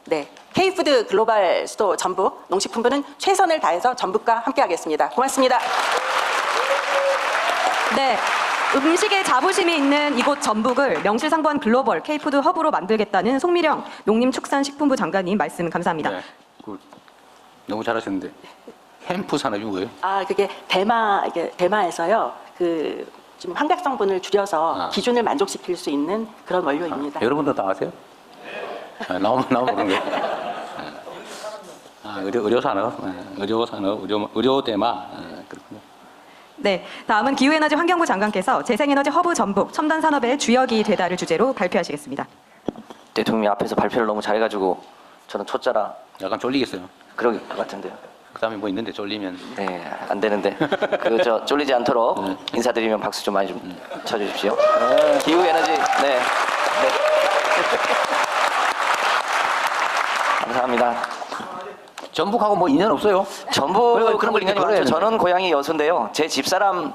네, K푸드 글로벌 수도 전북 농식품부는 최선을 다해서 전북과 함께하겠습니다. 고맙습니다. 네. 음식에 자부심이 있는 이곳 전북을 명실상부한 글로벌 K푸드 허브로 만들겠다는 송미령 농림축산식품부 장관님 말씀 감사합니다. 네, 너무 잘하셨는데 햄프 산업이 뭐예요? 그게 대마에서요. 좀 환각 성분을 줄여서 기준을 만족시킬 수 있는 그런 원료입니다. 여러분도 다 아세요? 나오면 그런 거. 의료산업, 의료대마 그렇군요. 네. 네, 다음은 기후에너지 환경부 장관께서 재생에너지 허브 전북 첨단 산업의 주역이 되다를 주제로 발표하시겠습니다. 대통령이 앞에서 발표를 너무 잘해가지고 저는 초짜라 약간 쫄리겠어요. 그럴 것 같은데요. 그다음에 뭐 있는데 쫄리면 네, 안 되는데 저 쫄리지 않도록 인사드리면 박수 좀 많이 좀 쳐주십시오. 기후 에너지 네. 감사합니다. 전북하고 뭐 인연 없어요? 전부 그런 그런 걸 걸 인연이 걸어야 많죠. 되는데. 저는 고향이 여수인데요. 제 집사람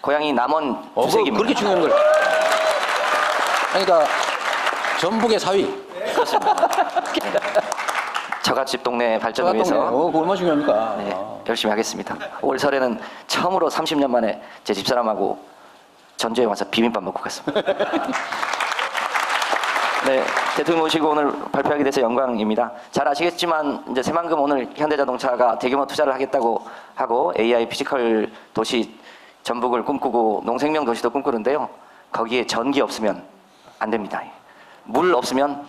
고향이 남원 주색입니다. 그렇게 중요한 걸. 그러니까 전북의 사위. 저갓집 동네 발전을 위해서 그거 얼마나 중요합니까? 네, 열심히 하겠습니다. 올 설에는 처음으로 30년 만에 제 집사람하고 전주에 와서 비빔밥 먹고 갔습니다. 네, 대통령 모시고 오늘 발표하게 돼서 영광입니다. 잘 아시겠지만 이제 새만금 오늘 현대자동차가 대규모 투자를 하겠다고 하고 AI 피지컬 도시 전북을 꿈꾸고 농생명 도시도 꿈꾸는데요. 거기에 전기 없으면 안 됩니다. 물 없으면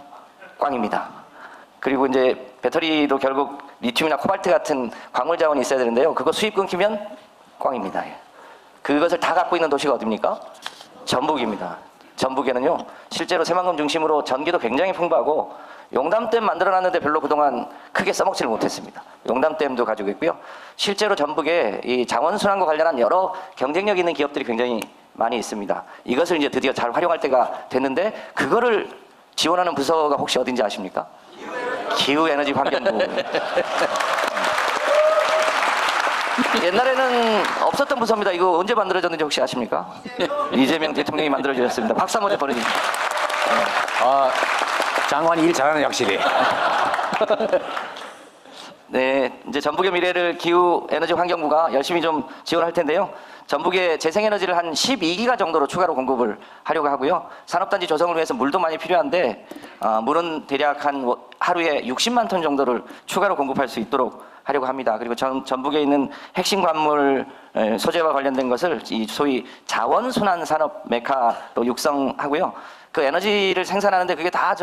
꽝입니다. 그리고 이제 배터리도 결국 리튬이나 코발트 같은 광물 자원이 있어야 되는데요. 그거 수입 끊기면 꽝입니다. 그것을 다 갖고 있는 도시가 어디입니까? 전북입니다. 전북에는요, 실제로 새만금 중심으로 전기도 굉장히 풍부하고 용담댐 만들어놨는데 별로 그동안 크게 써먹지를 못했습니다. 용담댐도 가지고 있고요. 실제로 전북에 이 자원순환과 관련한 여러 경쟁력 있는 기업들이 굉장히 많이 있습니다. 이것을 이제 드디어 잘 활용할 때가 됐는데 그거를 지원하는 부서가 혹시 어딘지 아십니까? 기후에너지 환경부. 옛날에는 없었던 부서입니다. 이거 언제 만들어졌는지 혹시 아십니까? 이재명 대통령이 만들어주셨습니다. 박수 한번 보내주십시오. 아, 장관이 일 잘하는 확실히. 네, 이제 전북의 미래를 기후에너지 환경부가 열심히 좀 지원할 텐데요. 전북에 재생에너지를 한 12기가 정도로 추가로 공급을 하려고 하고요. 산업단지 조성을 위해서 물도 많이 필요한데 물은 대략 한 하루에 60만 톤 정도를 추가로 공급할 수 있도록 하려고 합니다. 그리고 전북에 있는 핵심 광물 소재와 관련된 것을 이 소위 자원순환 산업 메카로 육성하고요. 그 에너지를 생산하는데 그게 다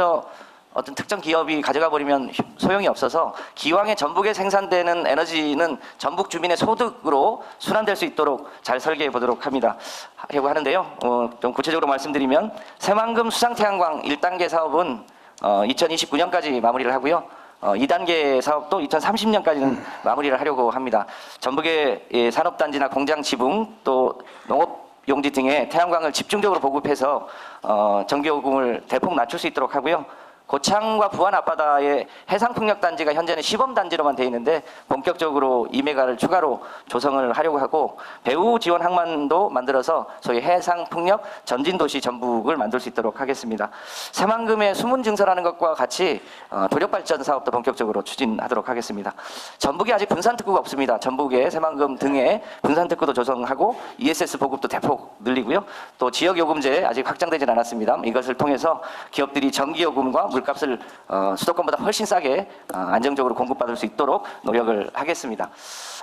어떤 특정 기업이 가져가 버리면 소용이 없어서 기왕에 전북에 생산되는 에너지는 전북 주민의 소득으로 순환될 수 있도록 잘 설계해 보도록 하려고 하는데요. 좀 구체적으로 말씀드리면 새만금 수상태양광 1단계 사업은 2029년까지 마무리를 하고요. 2단계 사업도 2030년까지는 마무리를 하려고 합니다. 전북의 산업단지나 공장 지붕 또 농업 용지 등의 태양광을 집중적으로 보급해서 전기요금을 대폭 낮출 수 있도록 하고요. 고창과 부안 앞바다의 해상풍력단지가 현재는 시범단지로만 되어 있는데 본격적으로 2메가를 추가로 조성을 하려고 하고 배후 지원 항만도 만들어서 소위 해상풍력 전진도시 전북을 만들 수 있도록 하겠습니다. 새만금의 수문증설하는 것과 같이 도력발전 사업도 본격적으로 추진하도록 하겠습니다. 전북에 아직 분산특구가 없습니다. 전북에 새만금 등에 분산특구도 조성하고 ESS 보급도 대폭 늘리고요. 또 지역요금제 아직 확장되진 않았습니다. 이것을 통해서 기업들이 전기요금과 물값을 수도권보다 훨씬 싸게 안정적으로 공급받을 수 있도록 노력을 하겠습니다.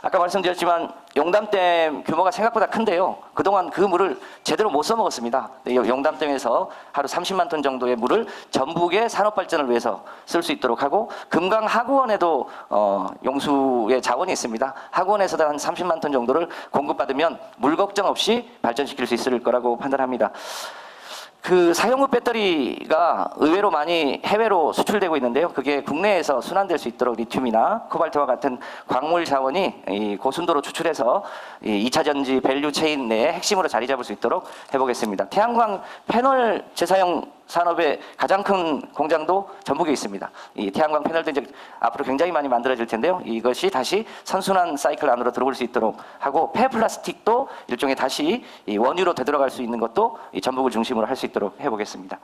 아까 말씀드렸지만 용담댐 규모가 생각보다 큰데요. 그동안 그 물을 제대로 못 써먹었습니다. 용담댐에서 하루 30만 톤 정도의 물을 전북의 산업발전을 위해서 쓸 수 있도록 하고 금강 하구원에도 용수의 자원이 있습니다. 하구원에서도 한 30만 톤 정도를 공급받으면 물 걱정 없이 발전시킬 수 있을 거라고 판단합니다. 그 사용 후 배터리가 의외로 많이 해외로 수출되고 있는데요. 그게 국내에서 순환될 수 있도록 리튬이나 코발트와 같은 광물 자원이 이 고순도로 추출해서 이 2차 전지 밸류 체인 내에 핵심으로 자리 잡을 수 있도록 해보겠습니다. 태양광 패널 재사용 산업의 가장 큰 공장도 전북에 있습니다. 이 태양광 패널도 이제 앞으로 굉장히 많이 만들어질 텐데요. 이것이 다시 선순환 사이클 안으로 들어올 수 있도록 하고 폐플라스틱도 일종의 다시 이 원유로 되돌아갈 수 있는 것도 이 전북을 중심으로 할 수 있도록 해보겠습니다.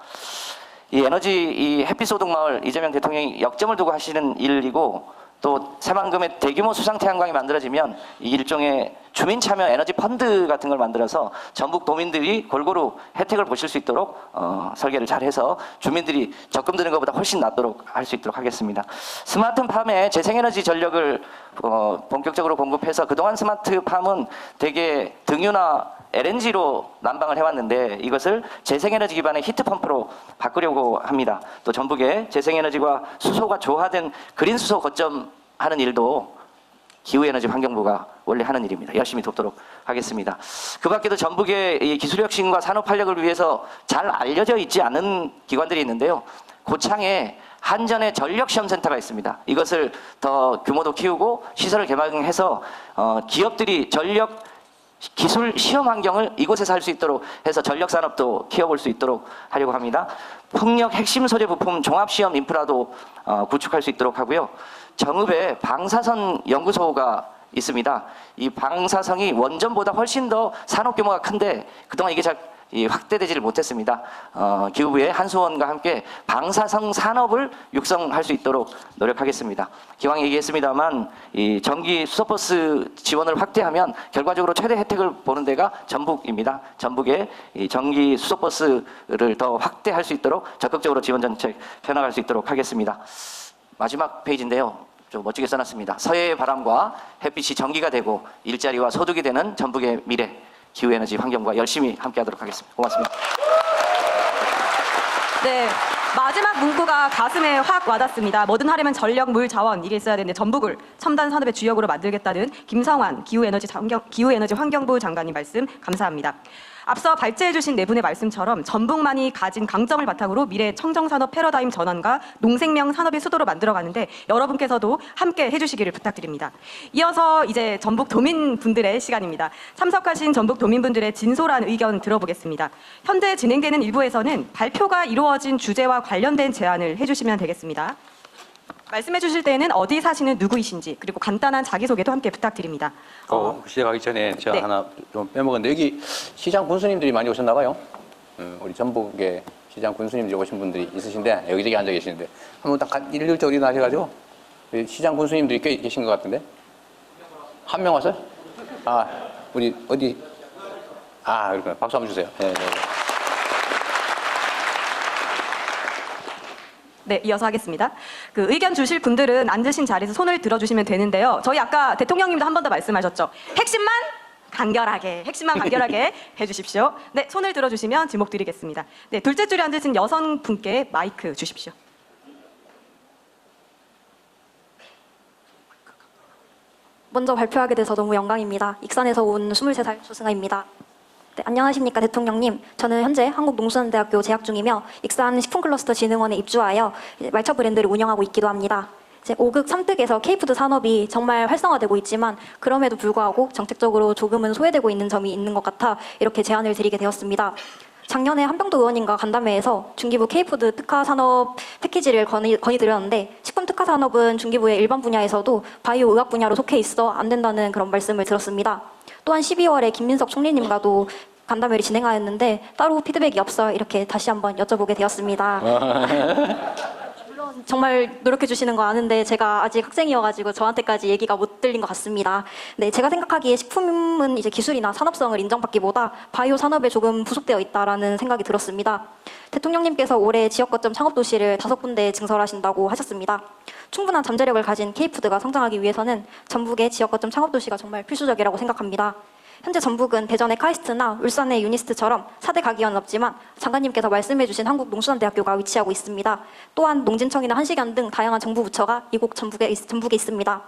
이 햇빛소득마을 이재명 대통령이 역점을 두고 하시는 일이고 또 새만금의 대규모 수상 태양광이 만들어지면 이 일종의 주민 참여 에너지 펀드 같은 걸 만들어서 전북 도민들이 골고루 혜택을 보실 수 있도록 설계를 잘해서 주민들이 적금 드는 것보다 훨씬 낫도록 할 수 있도록 하겠습니다. 스마트팜에 재생에너지 전력을 본격적으로 공급해서 그동안 스마트팜은 대개 등유나 LNG로 난방을 해왔는데 이것을 재생에너지 기반의 히트펌프로 바꾸려고 합니다. 또 전북에 재생에너지와 수소가 조화된 그린 수소 거점하는 일도 기후에너지 환경부가 원래 하는 일입니다. 열심히 돕도록 하겠습니다. 그 밖에도 전북의 이 기술혁신과 산업활력을 위해서 잘 알려져 있지 않은 기관들이 있는데요. 고창에 한전의 전력시험센터가 있습니다. 이것을 더 규모도 키우고 시설을 개방해서 기업들이 전력 기술 시험 환경을 이곳에서 할 수 있도록 해서 전력 산업도 키워볼 수 있도록 하려고 합니다. 풍력 핵심 소재 부품 종합 시험 인프라도 구축할 수 있도록 하고요. 정읍에 방사선 연구소가 있습니다. 이 방사성이 원전보다 훨씬 더 산업 규모가 큰데 그동안 이게 잘 확대되지를 못했습니다. 기후부의 한수원과 함께 방사성 산업을 육성할 수 있도록 노력하겠습니다. 기왕 얘기했습니다만 이 전기 수소버스 지원을 확대하면 결과적으로 최대 혜택을 보는 데가 전북입니다. 전북의 이 전기 수소버스를 더 확대할 수 있도록 적극적으로 지원 정책 펴나갈 수 있도록 하겠습니다. 마지막 페이지인데요. 좀 멋지게 써놨습니다. 서해의 바람과 햇빛이 전기가 되고 일자리와 소득이 되는 전북의 미래, 기후에너지 환경과 열심히 함께하도록 하겠습니다. 고맙습니다. 네, 마지막 문구가 가슴에 확 와닿습니다. 뭐든 하려면 전력, 물, 자원 이게 있어야 되는데 전북을 첨단 산업의 주역으로 만들겠다는 김성환 기후에너지 환경부 장관님 말씀 감사합니다. 앞서 발제해 주신 네 분의 말씀처럼 전북만이 가진 강점을 바탕으로 미래 청정산업 패러다임 전환과 농생명 산업의 수도로 만들어가는데 여러분께서도 함께 해주시기를 부탁드립니다. 이어서 이제 전북 도민분들의 시간입니다. 참석하신 전북 도민분들의 진솔한 의견 들어보겠습니다. 현재 진행되는 일부에서는 발표가 이루어진 주제와 관련된 제안을 해주시면 되겠습니다. 말씀해 주실 때는 어디 사시는 누구이신지 그리고 간단한 자기소개도 함께 부탁드립니다. 시작하기 전에 제가 네. 하나 좀 빼먹었는데 여기 시장 군수님들이 많이 오셨나 봐요. 우리 전북에 시장 군수님들이 오신 분들이 있으신데 여기저기 앉아 계시는데 한번 딱 일률적으로 일어나셔가지고 시장 군수님들이 꽤 계신 것 같은데 한 명 왔어요? 아 우리 어디 그렇구나. 박수 한번 주세요. 네, 네. 네, 이어서 하겠습니다. 그 의견 주실 분들은 앉으신 자리에서 손을 들어주시면 되는데요. 저희 아까 대통령님도 한 번 더 말씀하셨죠. 핵심만 간결하게 해주십시오. 네, 손을 들어주시면 지목 드리겠습니다. 네, 둘째 줄에 앉으신 여성분께 마이크 주십시오. 먼저 발표하게 돼서 너무 영광입니다. 익산에서 온 23살 조승아입니다. 네, 안녕하십니까 대통령님. 저는 현재 한국농수산대학교 재학 중이며 익산 식품클러스터 진흥원에 입주하여 말차 브랜드를 운영하고 있기도 합니다. 이제 5극 3득에서 K푸드 산업이 정말 활성화되고 있지만 그럼에도 불구하고 정책적으로 조금은 소외되고 있는 점이 있는 것 같아 이렇게 제안을 드리게 되었습니다. 작년에 한병도 의원님과 간담회에서 중기부 K푸드 특화 산업 패키지를 건의드렸는데 식품 특화 산업은 중기부의 일반 분야에서도 바이오 의학 분야로 속해 있어 안 된다는 그런 말씀을 들었습니다. 또한 12월에 김민석 총리님과도 간담회를 진행하였는데 따로 피드백이 없어 이렇게 다시 한번 여쭤보게 되었습니다. 물론 정말 노력해 주시는 거 아는데 제가 아직 학생이어가지고 저한테까지 얘기가 못 들린 것 같습니다. 네, 제가 생각하기에 식품은 이제 기술이나 산업성을 인정받기보다 바이오 산업에 조금 부속되어 있다라는 생각이 들었습니다. 대통령님께서 올해 지역 거점 창업도시를 5군데 증설하신다고 하셨습니다. 충분한 잠재력을 가진 K푸드가 성장하기 위해서는 전북의 지역 거점 창업도시가 정말 필수적이라고 생각합니다. 현재 전북은 대전의 카이스트나 울산의 유니스트처럼 4대 가기현은 없지만 장관님께서 말씀해주신 한국농수산대학교가 위치하고 있습니다. 또한 농진청이나 한식연 등 다양한 정부 부처가 이곳 전북에 있습니다.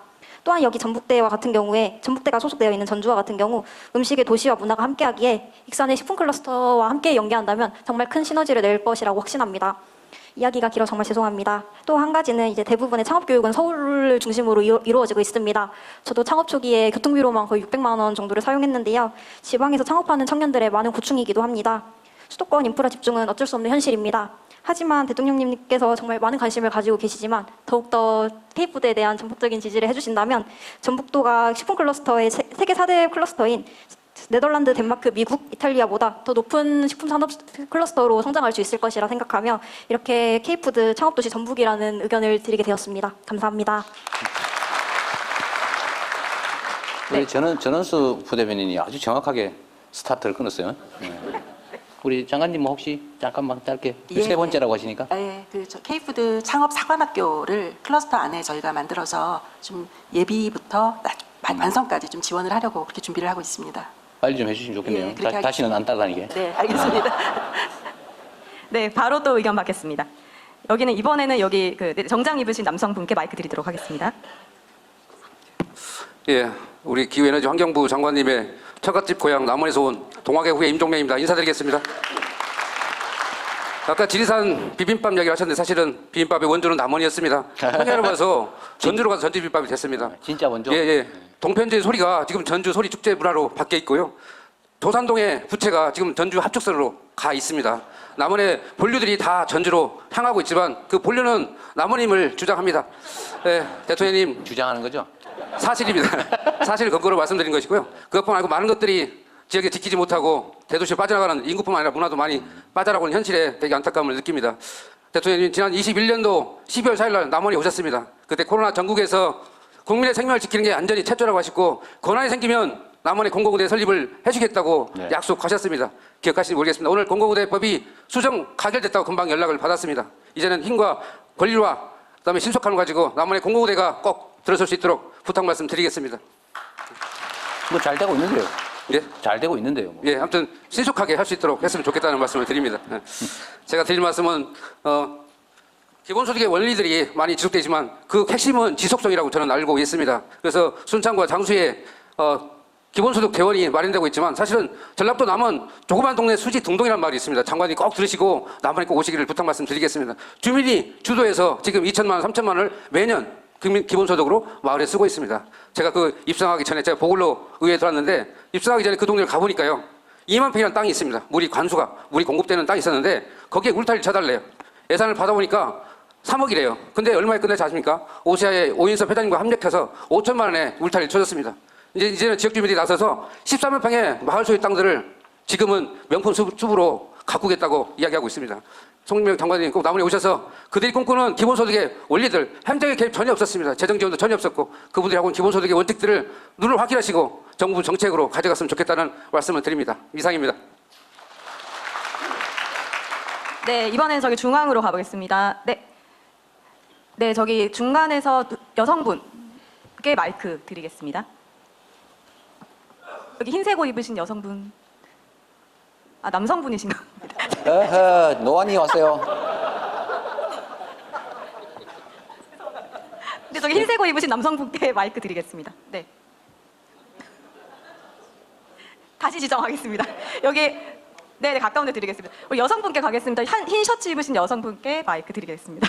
또한 여기 전북대와 같은 경우에 전북대가 소속되어 있는 전주와 같은 경우 음식의 도시와 문화가 함께하기에 익산의 식품 클러스터와 함께 연계한다면 정말 큰 시너지를 낼 것이라고 확신합니다. 이야기가 길어 정말 죄송합니다. 또 한 가지는 이제 대부분의 창업 교육은 서울을 중심으로 이루어지고 있습니다. 저도 창업 초기에 교통비로만 거의 600만 원 정도를 사용했는데요. 지방에서 창업하는 청년들의 많은 고충이기도 합니다. 수도권 인프라 집중은 어쩔 수 없는 현실입니다. 하지만 대통령님께서 정말 많은 관심을 가지고 계시지만 더욱더 K푸드에 대한 전폭적인 지지를 해주신다면 전북도가 식품 클러스터의 세계 4대 클러스터인 네덜란드, 덴마크, 미국, 이탈리아보다 더 높은 식품 산업 클러스터로 성장할 수 있을 것이라 생각하며 이렇게 K푸드 창업도시 전북이라는 의견을 드리게 되었습니다. 감사합니다. 우리 전원수 부대변인이 아주 정확하게 스타트를 끊었어요. 네. 우리 장관님 뭐 혹시 잠깐만 짧게 세 번째라고 하시니까 K푸드 창업 사관학교를 클러스터 안에 저희가 만들어서 좀 예비부터 완성까지 좀 지원을 하려고 그렇게 준비를 하고 있습니다. 빨리 좀 해주시면 좋겠네요. 예, 다시는 안 따라다니게. 네, 알겠습니다. 네, 바로 또 의견 받겠습니다. 여기는 이번에는 여기 정장 입으신 남성분께 마이크 드리도록 하겠습니다. 예, 우리 기후에너지 환경부 장관님의 처갓집 고향 남원에서 온 동학의 후예 임종명입니다. 인사드리겠습니다. 아까 지리산 비빔밥 이야기를 하셨는데 사실은 비빔밥의 원조는 남원이었습니다. 통계를 봐서 전주로 가서 전주 비빔밥이 됐습니다. 진짜 원조? 예. 동편제의 소리가 지금 전주 소리 축제 문화로 바뀌어 있고요. 도산동의 부채가 지금 전주 합축선으로 가 있습니다. 남원의 본류들이 다 전주로 향하고 있지만 그 본류는 남원임을 주장합니다. 예, 대통령님 주장하는 거죠? 사실입니다. 사실 근거로 말씀드린 것이고요. 그것뿐 아니고 많은 것들이 지역에 지키지 못하고 대도시로 빠져나가는 인구뿐만 아니라 문화도 많이 빠져나가고 있는 현실에 되게 안타까움을 느낍니다. 대통령님 지난 21년도 12월 4일 날 남원에 오셨습니다. 그때 코로나 전국에서 국민의 생명을 지키는 게 안전이 최초라고 하시고 권한이 생기면 남원의 공공의대 설립을 해주겠다고 네. 약속하셨습니다. 기억하시는지 모르겠습니다. 오늘 공공의대법이 수정 가결됐다고 금방 연락을 받았습니다. 이제는 힘과 권리와 그다음에 신속함을 가지고 남원의 공공의대가 꼭 들어설 수 있도록 부탁 말씀드리겠습니다. 뭐 잘 되고 있는데요. 예. 잘 되고 있는데요. 뭐. 예, 아무튼 신속하게 할 수 있도록 했으면 좋겠다는 말씀을 드립니다. 예. 제가 드릴 말씀은 기본소득의 원리들이 많이 지속되지만 그 핵심은 지속성이라고 저는 알고 있습니다. 그래서 순창과 장수에 기본소득 대원이 마련되고 있지만 사실은 전라도 남원 조그만 동네 수지 등동이라는 말이 있습니다. 장관이 꼭 들으시고 남원에 꼭 오시기를 부탁 말씀드리겠습니다. 주민이 주도해서 지금 2천만 원, 3천만 원을 매년 기본소득으로 마을에 쓰고 있습니다. 제가 그 입성하기 전에 제가 보글로 의회에 들어왔는데 입성하기 전에 그 동네를 가보니까요. 2만 평이라는 땅이 있습니다. 물이 공급되는 땅이 있었는데 거기에 울타리를 쳐달래요. 예산을 받아보니까 3억이래요. 근데 얼마에 끝내지 아십니까? 오시아의 오인섭 회장님과 합력해서 5천만 원에 울타리를 쳐줬습니다. 이제는 지역 주민들이 나서서 13만 평의 마을 소유 땅들을 지금은 명품 숲으로 가꾸겠다고 이야기하고 있습니다. 송민명 장관님 꼭 남원에 오셔서 그들이 꿈꾸는 기본소득의 원리들, 행정의 개입 전혀 없었습니다. 재정 지원도 전혀 없었고 그분들이 하고 있는 기본소득의 원칙들을 눈을 확인하시고 정부 정책으로 가져갔으면 좋겠다는 말씀을 드립니다. 이상입니다. 네, 이번엔 저기 중앙으로 가보겠습니다. 네, 저기 중간에서 여성분께 마이크 드리겠습니다. 여기 흰색 옷 입으신 여성분. 아, 남성분이신가 봅니다. 노안이 왔어요. 근데 저기 흰색 옷 입으신 남성분께 마이크 드리겠습니다. 네. 다시 지정하겠습니다. 여기 네, 가까운 데 드리겠습니다. 우리 여성분께 가겠습니다. 흰 셔츠 입으신 여성분께 마이크 드리겠습니다.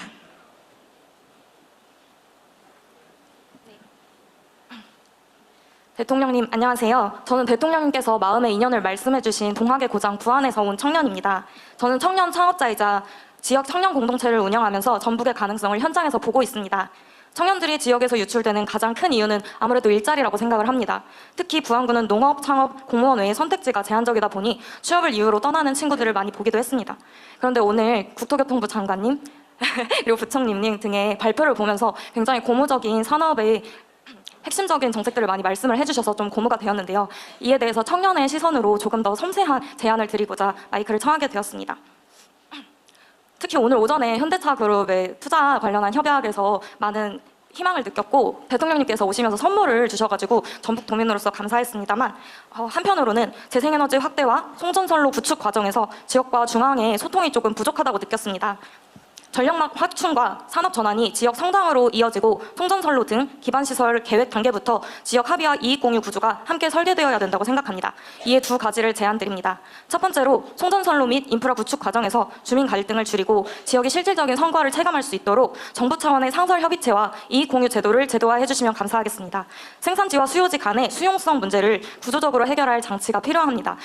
대통령님 안녕하세요. 저는 대통령님께서 마음의 인연을 말씀해주신 동학의 고장 부안에서 온 청년입니다. 저는 청년 창업자이자 지역 청년 공동체를 운영하면서 전북의 가능성을 현장에서 보고 있습니다. 청년들이 지역에서 유출되는 가장 큰 이유는 아무래도 일자리라고 생각을 합니다. 특히 부안군은 농업, 창업, 공무원 외의 선택지가 제한적이다 보니 취업을 이유로 떠나는 친구들을 많이 보기도 했습니다. 그런데 오늘 국토교통부 장관님 그리고 부총리님 등의 발표를 보면서 굉장히 고무적인 산업의 핵심적인 정책들을 많이 말씀을 해주셔서 좀 고무가 되었는데요. 이에 대해서 청년의 시선으로 조금 더 섬세한 제안을 드리고자 마이크를 청하게 되었습니다. 특히 오늘 오전에 현대차 그룹의 투자 관련한 협약에서 많은 희망을 느꼈고 대통령님께서 오시면서 선물을 주셔가지고 전북 도민으로서 감사했습니다만 한편으로는 재생에너지 확대와 송전선로 구축 과정에서 지역과 중앙의 소통이 조금 부족하다고 느꼈습니다. 전력망 확충과 산업 전환이 지역 성장으로 이어지고 송전선로 등 기반시설 계획 단계부터 지역 합의와 이익 공유 구조가 함께 설계되어야 된다고 생각합니다. 이에 두 가지를 제안드립니다. 첫 번째로 송전선로 및 인프라 구축 과정에서 주민 갈등을 줄이고 지역의 실질적인 성과를 체감할 수 있도록 정부 차원의 상설 협의체와 이익 공유 제도를 제도화해 주시면 감사하겠습니다. 생산지와 수요지 간의 수용성 문제를 구조적으로 해결할 장치가 필요합니다.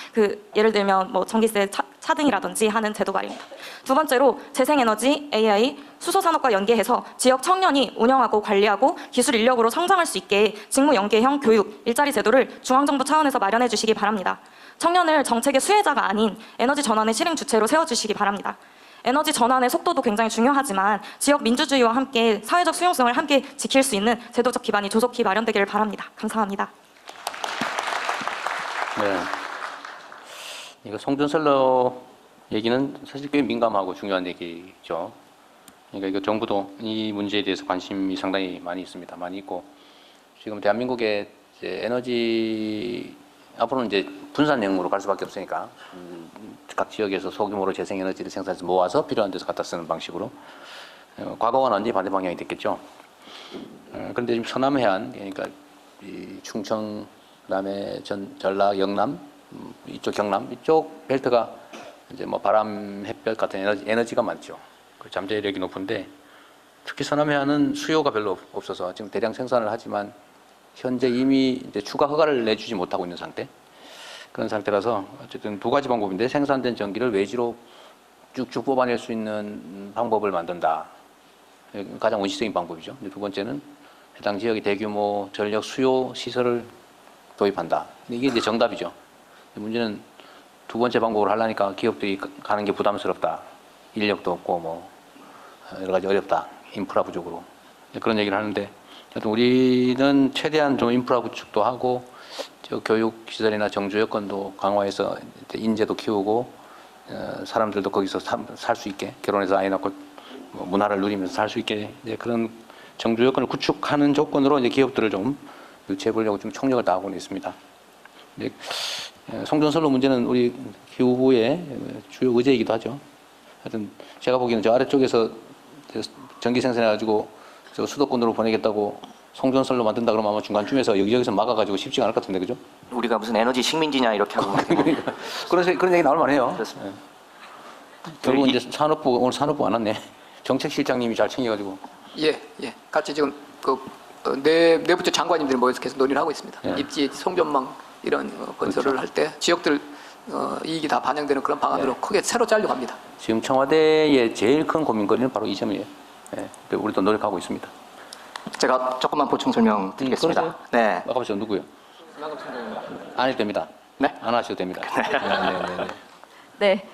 예를 들면 전기세 차등이라든지 하는 제도 말입니다. 두 번째로 재생에너지, AI, 수소산업과 연계해서 지역 청년이 운영하고 관리하고 기술 인력으로 성장할 수 있게 직무 연계형 교육, 일자리 제도를 중앙정부 차원에서 마련해 주시기 바랍니다. 청년을 정책의 수혜자가 아닌 에너지 전환의 실행 주체로 세워주시기 바랍니다. 에너지 전환의 속도도 굉장히 중요하지만 지역 민주주의와 함께 사회적 수용성을 함께 지킬 수 있는 제도적 기반이 조속히 마련되기를 바랍니다. 감사합니다. 네. 이거 송전선로 얘기는 사실 꽤 민감하고 중요한 얘기죠. 그러니까 이거 정부도 이 문제에 대해서 관심이 상당히 많이 있습니다. 많이 있고 지금 대한민국의 이제 에너지 앞으로는 이제 분산형으로 갈 수밖에 없으니까 각 지역에서 소규모로 재생에너지를 생산해서 모아서 필요한 데서 갖다 쓰는 방식으로 과거와는 완전히 반대 방향이 됐겠죠. 그런데 지금 서남해안 그러니까 이 충청 그다음에 전라, 영남, 이쪽 경남 이쪽 벨트가 이제 뭐 바람, 햇볕 같은 에너지가 많죠. 그 잠재력이 높은데 특히 서남해안은 수요가 별로 없어서 지금 대량 생산을 하지만 현재 이미 이제 추가 허가를 내주지 못하고 있는 상태. 그런 상태라서 어쨌든 두 가지 방법인데 생산된 전기를 외지로 쭉쭉 뽑아낼 수 있는 방법을 만든다. 가장 원시적인 방법이죠. 두 번째는 해당 지역의 대규모 전력 수요 시설을 도입한다. 이게 이제 정답이죠. 문제는 두 번째 방법을 하려니까 기업들이 가는 게 부담스럽다. 인력도 없고 뭐 여러 가지 어렵다. 인프라 부족으로. 그런 얘기를 하는데 하여튼 우리는 최대한 좀 인프라 구축도 하고 저 교육 시설이나 정주 여건도 강화해서 인재도 키우고 사람들도 거기서 살 수 있게 결혼해서 아이 낳고 뭐 문화를 누리면서 살 수 있게 이제 그런 정주 여건을 구축하는 조건으로 이제 기업들을 좀 유치해 보려고 좀 총력을 다하고는 있습니다. 이제 송전선로 문제는 우리 기후의 주요 의제이기도 하죠. 하여튼 제가 보기에는 저 아래쪽에서 전기 생산해가지고 저 수도권으로 보내겠다고 송전선로 만든다 그러면 아마 중간쯤에서 여기저기서 막아가지고 쉽지가 않을 것 같은데, 그죠? 우리가 무슨 에너지 식민지냐 이렇게 하고 그러니까 그런 얘기 나올 만해요. 그렇습니다. 결국 이제 산업부 오늘 산업부 안 왔네. 정책실장님이 잘 챙겨가지고. 예. 같이 지금 내부처 장관님들이 모여서 계속 논의를 하고 있습니다. 예. 입지, 송전망 이런 건설을 그렇죠. 할 때 지역들 이익이 다 반영되는 그런 방안으로 크게 새로 짜려고 합니다. 지금 청와대의 제일 큰 고민거리는 바로 이 점이에요. 예. 우리도 노력하고 있습니다. 제가 조금만 보충 설명드리겠습니다. 그러세요? 네. 아까 저 누구요? 안 해도 됩니다. 네? 안 하셔도 됩니다. 네. 네.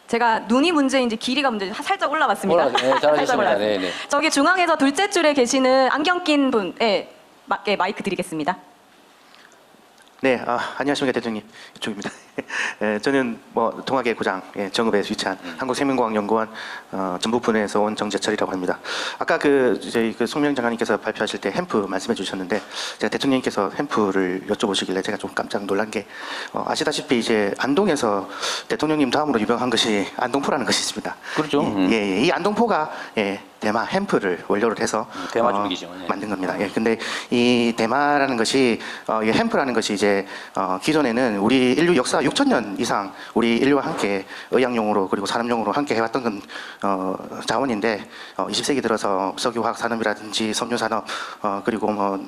제가 눈이 문제인지 길이가 문제인지 살짝 올라갔습니다. 네, 잘하셨습니다. 살짝 올라갔습니다. 네. 저기 중앙에서 둘째 줄에 계시는 안경 낀 분에 맞게 마이크 드리겠습니다. 네, 안녕하십니까 대통령님, 이쪽입니다. 저는 동학의 고장 정읍에 위치한 한국생명과학연구원 전북분에서 온 정재철이라고 합니다. 아까 저희 송명 장관님께서 발표하실 때 햄프 말씀해 주셨는데 제가 대통령님께서 햄프를 여쭤보시길래 제가 좀 깜짝 놀란 게 아시다시피 이제 안동에서 대통령님 다음으로 유명한 것이 안동포라는 것이 있습니다. 그렇죠. 이 안동포가 대마 햄프를 원료로 해서 대마 줄기죠. 만든 겁니다. 근데 이 대마라는 것이 이 햄프라는 것이 이제 기존에는 우리 인류 역사 6,000년 이상 우리 인류와 함께 의학용으로 그리고 산업용으로 함께 해왔던 건 자원인데 20세기 들어서 석유화학 산업이라든지 섬유 산업 그리고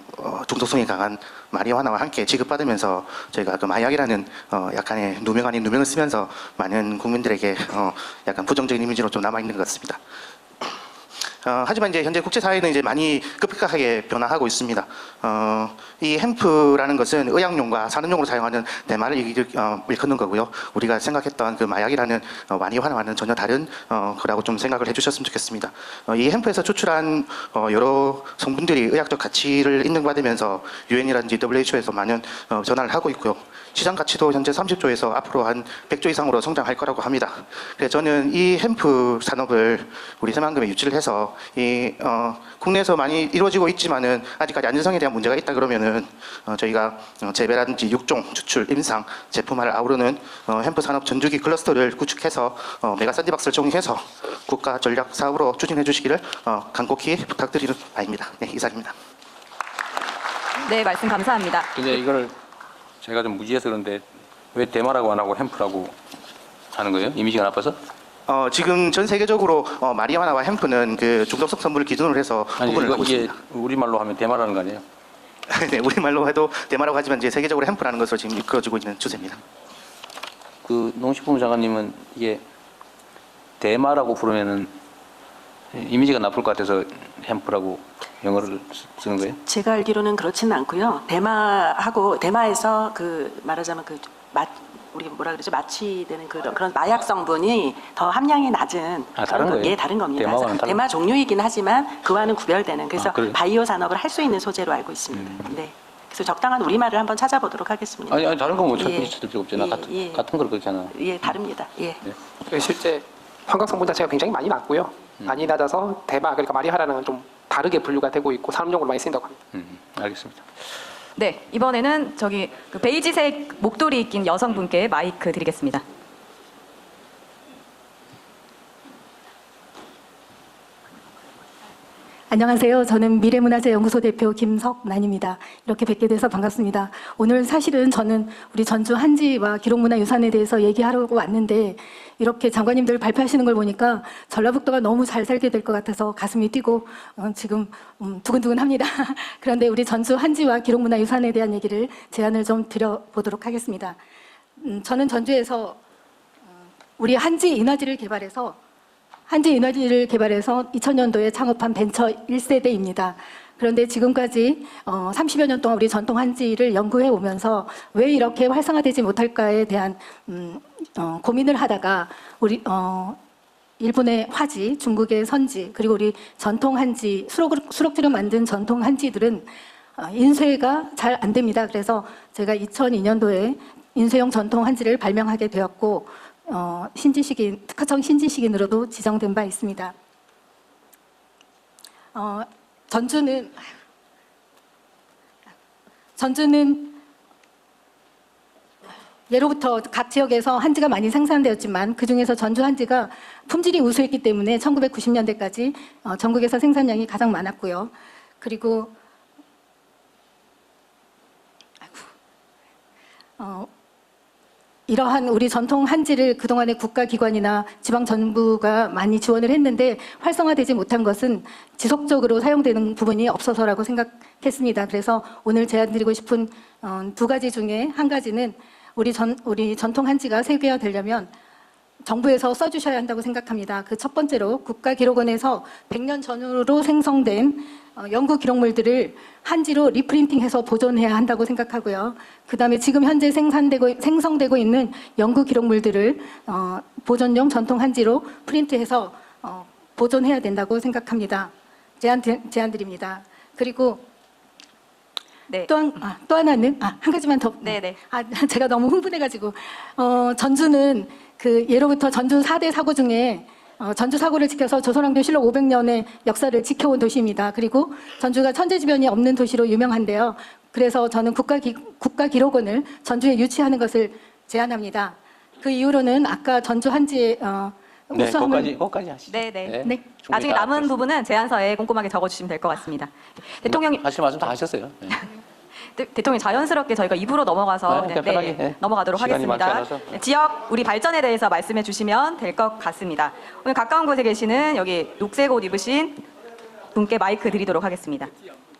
중독성이 강한 마리화나와 함께 지급받으면서 저희가 그 마약이라는 약간의 누명 아닌 누명을 쓰면서 많은 국민들에게 약간 부정적인 이미지로 좀 남아 있는 것 같습니다. 하지만 이제 현재 국제사회는 이제 많이 급격하게 변화하고 있습니다. 이 햄프라는 것은 의학용과 산업용으로 사용하는 대마를 일컫는 거고요. 우리가 생각했던 그 마약이라는 마리화나와는 전혀 다른 거라고 좀 생각을 해주셨으면 좋겠습니다. 이 햄프에서 추출한 여러 성분들이 의학적 가치를 인정받으면서 유엔이라든지 WHO에서 많은 전환을 하고 있고요. 시장 가치도 현재 30조에서 앞으로 한 100조 이상으로 성장할 거라고 합니다. 그래서 저는 이 햄프 산업을 우리 새만금에 유치를 해서 국내에서 많이 이루어지고 있지만은 아직까지 안전성에 대한 문제가 있다 그러면은 저희가 재배라든지 육종, 추출, 임상, 제품화를 아우르는 햄프 산업 전주기 클러스터를 구축해서 메가 샌드박스를 정리해서 국가 전략 사업으로 추진해 주시기를 간곡히 부탁드리는 바입니다. 네, 이상입니다. 네, 말씀 감사합니다. 근데 이거를 제가 좀 무지해서 그런데 왜 대마라고 안 하고 햄프라고 하는 거예요? 이미지가 나빠서? 지금 전 세계적으로 마리화나와 햄프는 그 중독성 성분을 기준으로 해서 아니 구분을 하고 이게 있습니다. 우리말로 하면 대마라는 거 아니에요? 네, 우리말로 해도 대마라고 하지만 이제 세계적으로 햄프라는 것으로 지금 이끌어지고 있는 추세입니다. 그 농식품부 장관님은 이게 대마라고 부르면은 이미지가 나쁠 것 같아서 햄프라고 영어를 쓰는 거예요? 제가 알기로는 그렇지는 않고요. 대마에서 말하자면 우리 뭐라 그러죠? 마취되는 그런 마약 성분이 더 함량이 낮은 다른 거예요? 예, 다른 겁니다. 대마와는 다른 대마 종류이긴 하지만 그와는 구별되는 그래서 그래요? 바이오 산업을 할 수 있는 소재로 알고 있습니다. 네. 그래서 적당한 우리말을 한번 찾아보도록 하겠습니다. 아니 다른 거뭐 예. 찾을 필요 없잖아. 예. 같은 걸 그렇게 하나. 예, 다릅니다. 예. 실제 환각 성분 자체가 굉장히 많이 낮고요. 많이 낮아서 대마 그러니까 마리화라는 건 좀 다르게 분류가 되고 있고 산업용으로 많이 쓰인다고 합니다. 알겠습니다. 네, 이번에는 저기 그 베이지색 목도리 낀 여성분께 마이크 드리겠습니다. 안녕하세요. 저는 미래문화재연구소 대표 김석란입니다. 이렇게 뵙게 돼서 반갑습니다. 오늘 사실은 저는 우리 전주 한지와 기록문화유산에 대해서 얘기하려고 왔는데 이렇게 장관님들 발표하시는 걸 보니까 전라북도가 너무 잘 살게 될 것 같아서 가슴이 뛰고 지금 두근두근합니다. 그런데 우리 전주 한지와 기록문화유산에 대한 얘기를 제안을 좀 드려보도록 하겠습니다. 저는 전주에서 우리 한지 인화지를 개발해서 2000년도에 창업한 벤처 1세대입니다. 그런데 지금까지 30여 년 동안 우리 전통 한지를 연구해 오면서 왜 이렇게 활성화되지 못할까에 대한 고민을 하다가 우리 일본의 화지, 중국의 선지, 그리고 우리 전통 한지, 수록지로 만든 전통 한지들은 인쇄가 잘 안 됩니다. 그래서 제가 2002년도에 인쇄용 전통 한지를 발명하게 되었고 신지식인, 특허청 신지식인으로도 지정된 바 있습니다. 전주는 예로부터 각 지역에서 한지가 많이 생산되었지만 그중에서 전주 한지가 품질이 우수했기 때문에 1990년대까지 전국에서 생산량이 가장 많았고요. 그리고 이러한 우리 전통 한지를 그동안에 국가기관이나 지방정부가 많이 지원을 했는데 활성화되지 못한 것은 지속적으로 사용되는 부분이 없어서라고 생각했습니다. 그래서 오늘 제안드리고 싶은 두 가지 중에 한 가지는 우리 전통 한지가 세계화되려면 정부에서 써주셔야 한다고 생각합니다. 그 첫 번째로 국가기록원에서 100년 전후로 생성된 연구 기록물들을 한지로 리프린팅해서 보존해야 한다고 생각하고요. 그 다음에 지금 현재 생성되고 있는 연구 기록물들을 보존용 전통 한지로 프린트해서 보존해야 된다고 생각합니다. 제안드립니다. 그리고 네. 또 하나는 한 가지만 더. 네네. 제가 너무 흥분해가지고 전주는 예로부터 전주 4대 사고 중에 전주 사고를 지켜서 조선왕조실록 500년의 역사를 지켜온 도시입니다. 그리고 전주가 천재지변이 없는 도시로 유명한데요. 그래서 저는 국가기록원을 전주에 유치하는 것을 제안합니다. 그 이후로는 아까 전주 한지의 네, 거기까지 하시죠. 네네. 네. 나중에 남은 부분은 제안서에 꼼꼼하게 적어주시면 될 것 같습니다. 대통령이 하실 말씀 다 하셨어요. 네. 대통령 자연스럽게 저희가 입으로 넘어가서 그냥 편하게, 네. 넘어가도록 시간이 많지 하겠습니다. 않아서. 네, 지역 우리 발전에 대해서 말씀해 주시면 될 것 같습니다. 오늘 가까운 곳에 계시는 여기 녹색 옷 입으신 분께 마이크 드리도록 하겠습니다.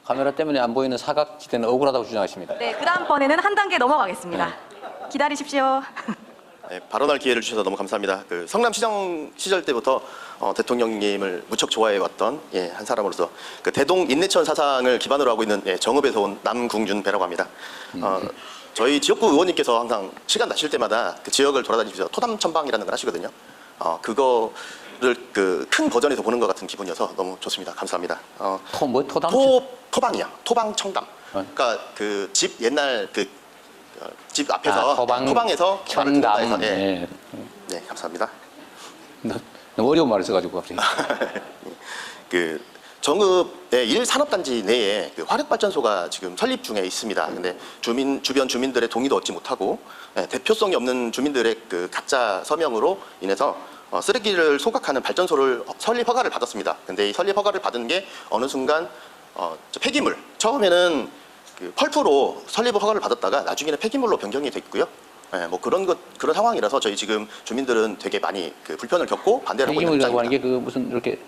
카메라 때문에 안 보이는 사각지대는 억울하다고 주장하십니다. 네, 그 다음번에는 한 단계 넘어가겠습니다. 기다리십시오. 네, 발언할 기회를 주셔서 너무 감사합니다. 성남시장 시절 때부터 대통령님을 무척 좋아해왔던 한 사람으로서 대동 인내천 사상을 기반으로 하고 있는 정읍에서 온 남궁준배라고 합니다. 저희 지역구 의원님께서 항상 시간 나실 때마다 그 지역을 돌아다니면서 토담천방이라는 걸 하시거든요. 그거를 큰 버전에서 보는 것 같은 기분이어서 너무 좋습니다. 감사합니다. 토담? 토방이요. 토방청담. 그러니까 집 옛날 집 앞에서 토방에서 청담. 네, 감사합니다. 너무 어려운 말을 써가지고 갑자기. 정읍의 1산업단지 내에 화력발전소가 지금 설립 중에 있습니다. 근데 주변 주민들의 동의도 얻지 못하고 대표성이 없는 주민들의 가짜 서명으로 인해서 쓰레기를 소각하는 발전소를 설립 허가를 받았습니다. 근데 이 설립 허가를 받은 게 어느 순간 폐기물, 처음에는 펄프로 설립 허가를 받았다가 나중에는 폐기물로 변경이 됐고요. 그런 상황이라서 저희 지금 주민들은 되게 많이 불편을 겪고 반대를 하고 있는 폐기물이라고 입장입니다. 하는 게 무슨 이렇게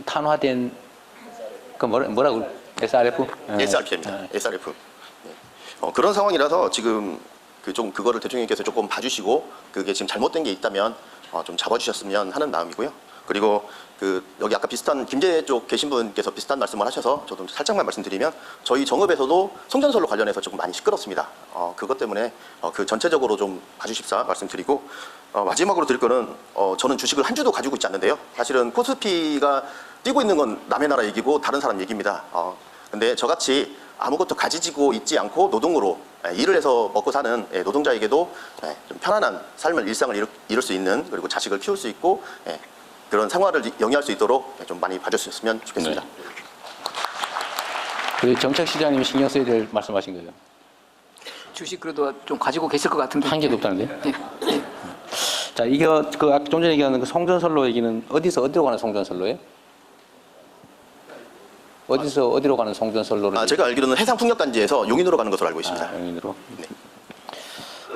탄화된 뭐라고 SRF? SRP입니다. SRF. 그런 상황이라서 지금 그거를 대통령님께서 조금 봐주시고 그게 지금 잘못된 게 있다면 좀 잡아주셨으면 하는 마음이고요. 그리고 여기 아까 비슷한 김제 쪽 계신 분께서 비슷한 말씀을 하셔서 저도 살짝만 말씀드리면 저희 정읍에서도 성전설로 관련해서 조금 많이 시끄럽습니다. 그것 때문에 전체적으로 좀 봐주십사 말씀드리고 마지막으로 드릴 거는 저는 주식을 한 주도 가지고 있지 않는데요. 사실은 코스피가 뛰고 있는 건 남의 나라 얘기고 다른 사람 얘기입니다. 근데 저같이 아무것도 가지고 있지 않고 노동으로 일을 해서 먹고 사는 노동자에게도 좀 편안한 삶을 일상을 이룰 수 있는 그리고 자식을 키울 수 있고 그런 생활을 영위할 수 있도록 좀 많이 봐주셨으면 좋겠습니다. 네. 정책시장님이 신경 써야 될 말씀하신 거예요. 주식 그래도 좀 가지고 계실 것 같은데. 한 개도 없다는데? 네. 자, 이게 좀 전에 얘기하는 성전설로 얘기는 어디로 가는 성전설로예요? 어디로 가는 송전선로를? 제가 알기로는 해상풍력단지에서 용인으로 가는 것으로 알고 있습니다. 용인으로. 네.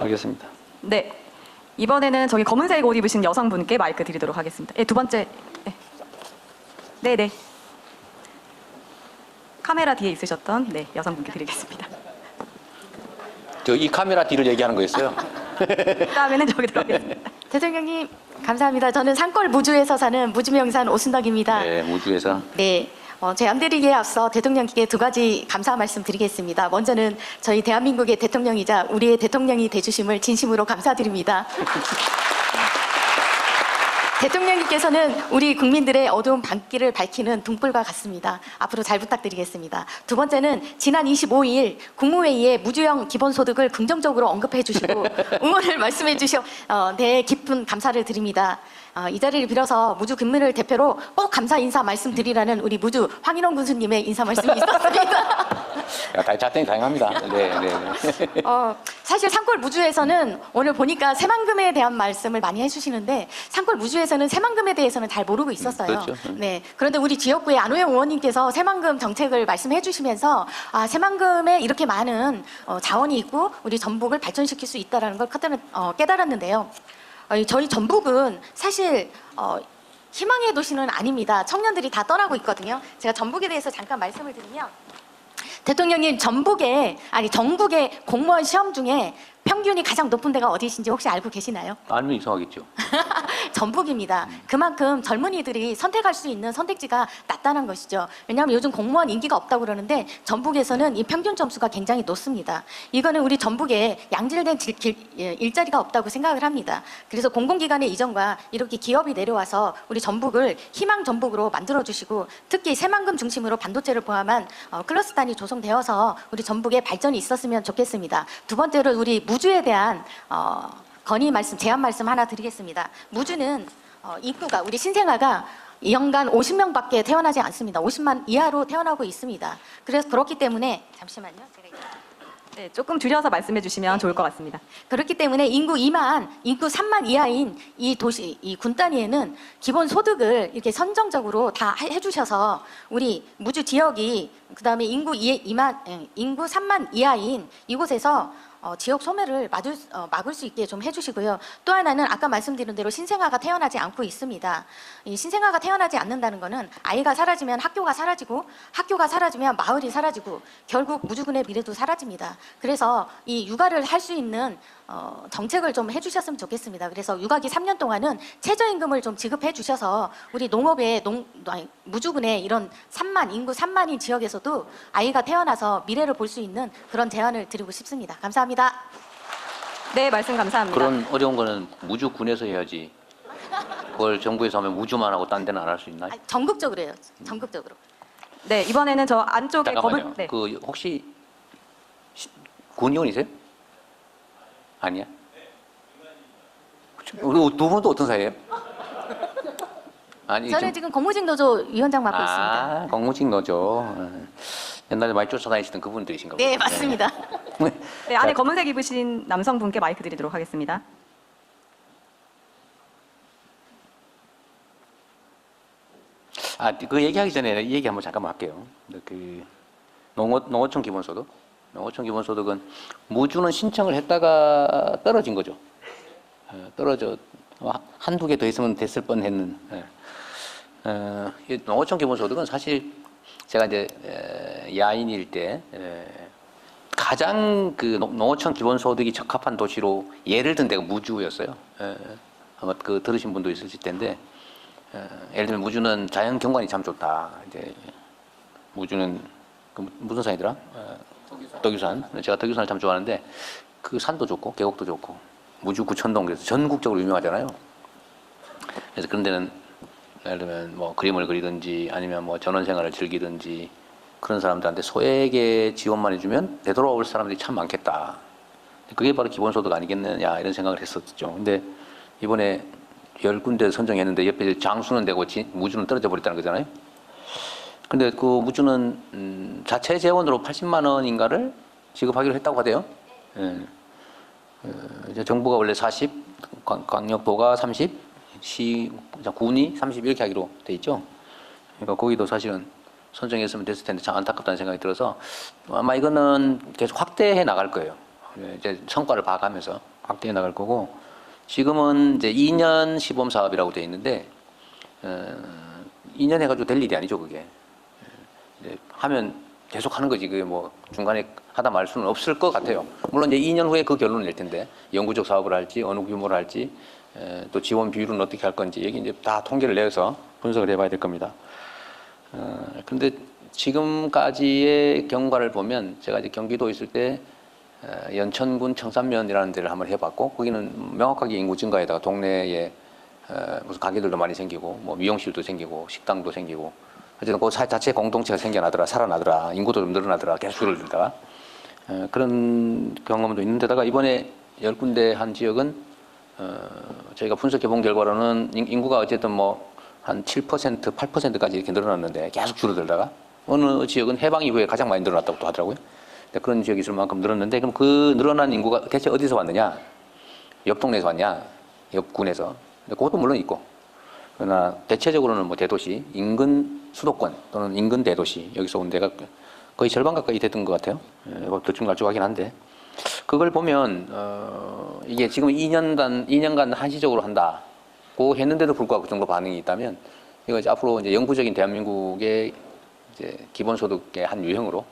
알겠습니다. 네. 이번에는 저기 검은색 옷 입으신 여성분께 마이크 드리도록 하겠습니다. 두 번째. 네. 카메라 뒤에 있으셨던 여성분께 드리겠습니다. 이 카메라 뒤를 얘기하는 거였어요. 그다음에는 저기 들어가겠습니다. 대통령님 감사합니다. 저는 산골 무주에서 사는 무주명산 오순덕입니다. 네, 무주에서. 네. 제안 드리기에 앞서 대통령께 두 가지 감사 말씀 드리겠습니다. 먼저는 저희 대한민국의 대통령이자 우리의 대통령이 되주심을 진심으로 감사드립니다. 대통령님께서는 우리 국민들의 어두운 밤길을 밝히는 등불과 같습니다. 앞으로 잘 부탁드리겠습니다. 두 번째는 지난 25일 국무회의에 무주형 기본소득을 긍정적으로 언급해 주시고 응원을 말씀해 주셔 깊은 감사를 드립니다. 이 자리를 빌어서 무주 국민을 대표로 꼭 감사 인사 말씀드리라는 우리 무주 황인홍 군수님의 인사 말씀이 있었습니다. 답변이 다양합니다. 네. 사실 산골 무주에서는 오늘 보니까 새만금에 대한 말씀을 많이 해주시는데 산골 무주에서는 새만금에 대해서는 잘 모르고 있었어요. 그렇죠. 네. 그런데 우리 지역구의 안호영 의원님께서 새만금 정책을 말씀해 주시면서 새만금에 이렇게 많은 자원이 있고 우리 전북을 발전시킬 수 있다는 걸 깨달았는데요. 저희 전북은 사실 희망의 도시는 아닙니다. 청년들이 다 떠나고 있거든요. 제가 전북에 대해서 잠깐 말씀을 드리면 대통령님 정북의 공무원 시험 중에 평균이 가장 높은 데가 어디신지 혹시 알고 계시나요? 알면 이상하겠죠. 전북입니다. 그만큼 젊은이들이 선택할 수 있는 선택지가 낮다는 것이죠. 왜냐하면 요즘 공무원 인기가 없다고 그러는데 전북에서는 이 평균 점수가 굉장히 높습니다. 이거는 우리 전북에 양질된 일자리가 없다고 생각을 합니다. 그래서 공공기관의 이전과 이렇게 기업이 내려와서 우리 전북을 희망 전북으로 만들어주시고 특히 새만금 중심으로 반도체를 포함한 클러스단이 조성되어서 우리 전북에 발전이 있었으면 좋겠습니다. 두 번째로 우리 무주에 대한 제안 말씀 하나 드리겠습니다. 무주는 인구가 우리 신생아가 연간 50명밖에 태어나지 않습니다. 50만 이하로 태어나고 있습니다. 그래서 그렇기 때문에 잠시만요. 네, 조금 줄여서 말씀해 주시면 좋을 것 같습니다. 그렇기 때문에 인구 3만 이하인 이 도시, 이 군 단위에는 기본 소득을 이렇게 선정적으로 다 해주셔서 우리 무주 지역이 그다음에 인구 3만 이하인 이곳에서 지역 소멸을 막을 수 있게 좀 해주시고요. 또 하나는 아까 말씀드린 대로 신생아가 태어나지 않고 있습니다. 이 신생아가 태어나지 않는다는 것은 아이가 사라지면 학교가 사라지고 학교가 사라지면 마을이 사라지고 결국 무주군의 미래도 사라집니다. 그래서 이 육아를 할 수 있는 정책을 좀 해주셨으면 좋겠습니다. 그래서 육아기 3년 동안은 최저임금을 좀 지급해 주셔서 우리 농업의 무주군의 이런 인구 3만인 지역에서도 아이가 태어나서 미래를 볼 수 있는 그런 제안을 드리고 싶습니다. 감사합니다. 네, 말씀 감사합니다. 그런 어려운 거는 무주군에서 해야지. 그걸 정부에서 하면 무주만 하고 딴 데는 안 할 수 있나요? 전국적으로 해요. 전국적으로. 네, 이번에는 저 안쪽에 잠깐만요. 네. 혹시 군의원이세요? 아니야? 두 분도 어떤 사이예요? 아니, 저는 지금 공무직 노조 위원장 맡고 있습니다. 공무직 노조. 옛날에 많이 쫓아다니시던 그분들이신가 보요. 네, 맞습니다. 네, 안에 검은색 입으신 남성분께 마이크 드리도록 하겠습니다. 그 얘기하기 전에 이 얘기 한번 잠깐만 할게요. 그 농어촌 기본소득은 무주는 신청을 했다가 떨어진 거죠. 떨어져 한두 개 더 있으면 됐을 뻔했는. 농어촌 기본소득은 사실 제가 이제 야인일 때 가장 그 농어촌 기본소득이 적합한 도시로 예를 든 데가 무주였어요. 아마 그 들으신 분도 있으실 텐데. 예를 들면 무주는 자연 경관이 참 좋다. 이제 무주는 무슨 산이더라? 덕유산. 제가 덕유산을 참 좋아하는데 그 산도 좋고 계곡도 좋고 무주 구천동 그래서 전국적으로 유명하잖아요. 그래서 그런 데는 예를 들면 뭐 그림을 그리든지 아니면 뭐 전원생활을 즐기든지 그런 사람들한테 소액의 지원만 해주면 되돌아올 사람들이 참 많겠다. 그게 바로 기본소득 아니겠느냐 이런 생각을 했었죠. 근데 이번에 10군데 선정했는데 옆에 장수는 되고 무주는 떨어져 버렸다는 거잖아요. 근데 그 무주는 자체 재원으로 80만 원인가를 지급하기로 했다고 하대요. 정부가 원래 40, 광역도가 30, 군이 30 이렇게 하기로 돼 있죠. 그러니까 거기도 사실은 선정했으면 됐을 텐데 참 안타깝다는 생각이 들어서 아마 이거는 계속 확대해 나갈 거예요. 이제 성과를 봐가면서 확대해 나갈 거고 지금은 이제 2년 시범 사업이라고 되어 있는데 2년 해가지고 될 일이 아니죠 그게. 이제 하면 계속 하는 거지 그게 뭐 중간에 하다 말 수는 없을 것 같아요. 물론 이제 2년 후에 그 결론을 낼 텐데 영구적 사업을 할지 어느 규모로 할지 또 지원 비율은 어떻게 할 건지 여기 이제 다 통계를 내서 분석을 해봐야 될 겁니다. 근데 지금까지의 경과를 보면 제가 이제 경기도에 있을 때 연천군 청산면이라는 데를 한번 해봤고 거기는 명확하게 인구 증가에다가 동네에 무슨 가게들도 많이 생기고 뭐 미용실도 생기고 식당도 생기고 어쨌든 그 자체 공동체가 생겨나더라 살아나더라 인구도 좀 늘어나더라 계속 줄을 들다가 그런 경험도 있는데다가 이번에 10군데 한 지역은 저희가 분석해 본 결과로는 인구가 어쨌든 뭐 한 7%, 8%까지 이렇게 늘어났는데 계속 줄어들다가 어느 지역은 해방 이후에 가장 많이 늘어났다고 또 하더라고요. 그런 지역이 있을 만큼 늘었는데 그럼 그 늘어난 인구가 대체 어디서 왔느냐? 옆 동네에서 왔냐? 옆 군에서. 그것도 물론 있고. 그러나 대체적으로는 뭐 대도시, 인근 수도권 또는 인근 대도시 여기서 온 데가 거의 절반 가까이 됐던 것 같아요. 뭐 들쭉날쭉하긴 한데 그걸 보면 이게 지금 2년간 한시적으로 한다고 했는데도 불구하고 그 정도 반응이 있다면 이거 이제 앞으로 이제 영구적인 대한민국의 이제 기본소득의 한 유형으로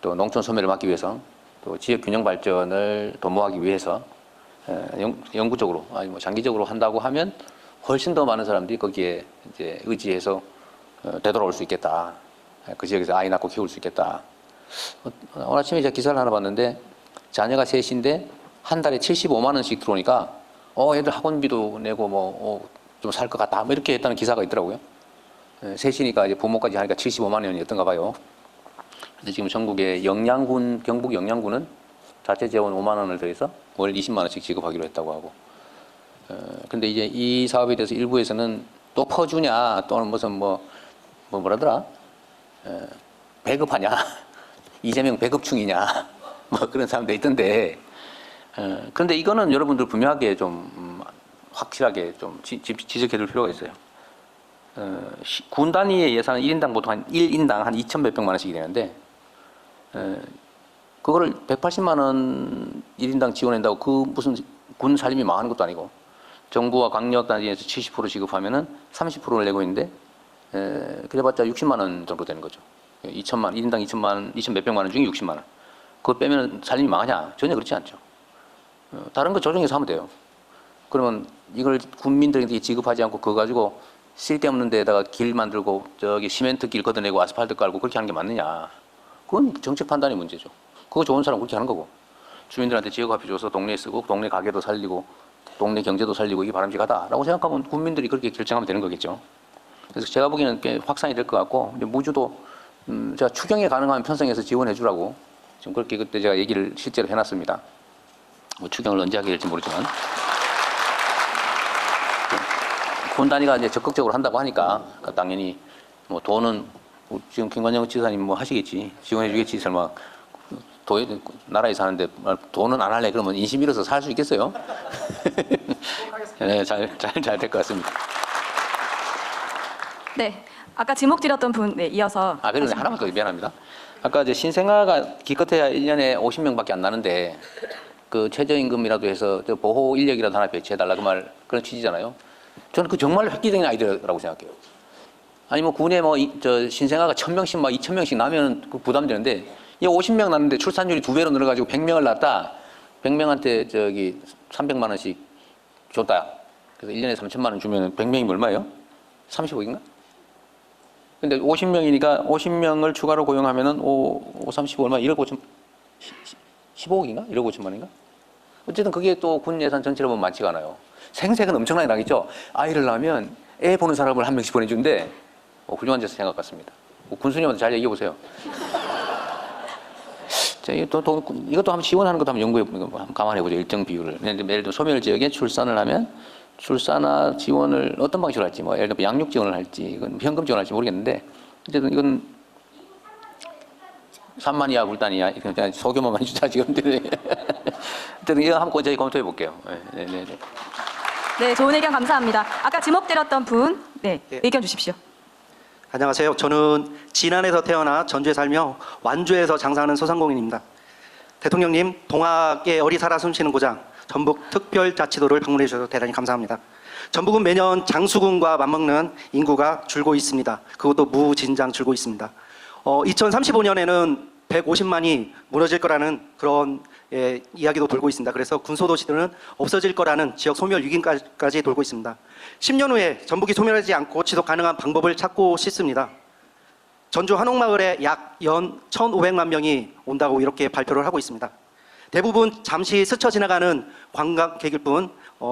또 농촌 소멸을 막기 위해서 또 지역 균형 발전을 도모하기 위해서 영구적으로 아니 뭐 장기적으로 한다고 하면 훨씬 더 많은 사람들이 거기에 이제 의지해서 되돌아올 수 있겠다. 그 지역에서 아이 낳고 키울 수 있겠다. 오늘 아침에 제가 기사를 하나 봤는데 자녀가 셋인데 한 달에 75만 원씩 들어오니까 애들 학원비도 내고 뭐 좀 살 것 같다. 뭐 이렇게 했다는 기사가 있더라고요. 셋이니까 이제 부모까지 하니까 75만 원이었던가 봐요. 그래서 지금 전국의 영양군, 경북 영양군은 자체 재원 5만 원을 더해서 월 20만 원씩 지급하기로 했다고 하고. 근데 이제 이 사업에 대해서 일부에서는 또 퍼주냐 또는 무슨 뭐라더라? 배급하냐? 이재명 배급충이냐? 뭐 그런 사람도 있던데. 그런데 이거는 여러분들 분명하게 좀 확실하게 좀 지적해 둘 필요가 있어요. 군 단위의 예산은 1인당 보통 한 1인당 한 2천 몇백만 원씩이 되는데 그거를 180만 원 1인당 지원한다고 그 무슨 군 살림이 망하는 것도 아니고 정부와 광역 단위에서 70% 지급하면은 30%를 내고 있는데 그래봤자 60만 원 정도 되는 거죠. 2천만 1인당 2천만 원, 2천 몇백만 원 중에 60만 원. 그거 빼면 살림이 망하냐? 전혀 그렇지 않죠. 다른 거 조정해서 하면 돼요. 그러면 이걸 군민들에게 지급하지 않고 그거 가지고 쓸데없는 데다가 길 만들고 저기 시멘트 길 걷어내고 아스팔트 깔고 그렇게 하는 게 맞느냐? 그건 정책 판단의 문제죠. 그거 좋은 사람 그렇게 하는 거고 주민들한테 지역화표 줘서 동네에 쓰고 동네 가게도 살리고 동네 경제도 살리고 이게 바람직하다라고 생각하면 국민들이 그렇게 결정하면 되는 거겠죠. 그래서 제가 보기에는 꽤 확산이 될 것 같고 무주도 제가 추경에 가능한 편성해서 지원해 주라고 지금 그렇게 그때 제가 얘기를 실제로 해놨습니다. 뭐 추경을 언제 하게 될지 모르지만 군 단위가 이제 적극적으로 한다고 하니까 당연히 뭐 돈은 지금 김관영 지사님 뭐 하시겠지 지원해 주겠지 설마 나라에 사는데 돈은 안 할래 그러면 인심 잃어서 살 수 있겠어요? 네, 잘 될 것 같습니다. 네, 아까 지목 드렸던 분에 이어서 그리고 하나만 더 미안합니다. 아까 이제 신생아가 기껏해야 1년에 50명밖에 안 나는데 그 최저임금이라도 해서 보호 인력이라도 하나 배치해달라 그런 취지잖아요. 저는 그 정말로 획기적인 아이디어라고 생각해요. 아니 뭐 군에 저 신생아가 1000명씩 2000명씩 나면 그 부담되는데 이 50명 낳는데 출산율이 2배로 늘어가지고 100명을 낳았다. 100명한테 저기 300만 원씩 줬다. 그래서 1년에 3천만 원 주면 100명이면 얼마예요? 30억인가? 근데 50명이니까 50명을 추가로 고용하면은 30억 얼마? 1억 5천 15억인가? 1억 5천만 원인가? 어쨌든 그게 또 군 예산 전체로 보면 많지가 않아요. 생색은 엄청나게 나겠죠. 아이를 낳으면 애 보는 사람을 한 명씩 보내주는데 훌륭한 생각 같습니다. 군수님한테 잘 얘기해 보세요. 이것도 한번 지원하는 것도 한번 한번 감안해 보죠. 일정 비율을. 예를 들어 소멸 지역에 출산을 하면 출산화 지원을 어떤 방식으로 할지, 예를 들어 양육 지원을 할지, 이건 현금 지원을 할지 모르겠는데 어쨌든 이건 3만 이하 불단이야. 그냥 소규모만 해주자 지금. 어쨌든 이거 한번 저희 검토해 볼게요. 네, 좋은 의견 감사합니다. 아까 지목 드렸던 분, 네, 의견 주십시오. 안녕하세요. 저는 진안에서 태어나 전주에 살며 완주에서 장사하는 소상공인입니다. 대통령님, 동학의 어리 살아 숨쉬는 고장 전북 특별자치도를 방문해 주셔서 대단히 감사합니다. 전북은 매년 장수군과 맞먹는 인구가 줄고 있습니다. 그것도 무진장 줄고 있습니다. 2035년에는 150만이 무너질 거라는 그런 이야기도 돌고 있습니다. 그래서 군소도시들은 없어질 거라는 지역 소멸 위기까지 돌고 있습니다. 10년 후에 전북이 소멸하지 않고 지속 가능한 방법을 찾고 싶습니다. 전주 한옥마을에 약 연 1,500만 명이 온다고 이렇게 발표를 하고 있습니다. 대부분 잠시 스쳐 지나가는 관광객일 뿐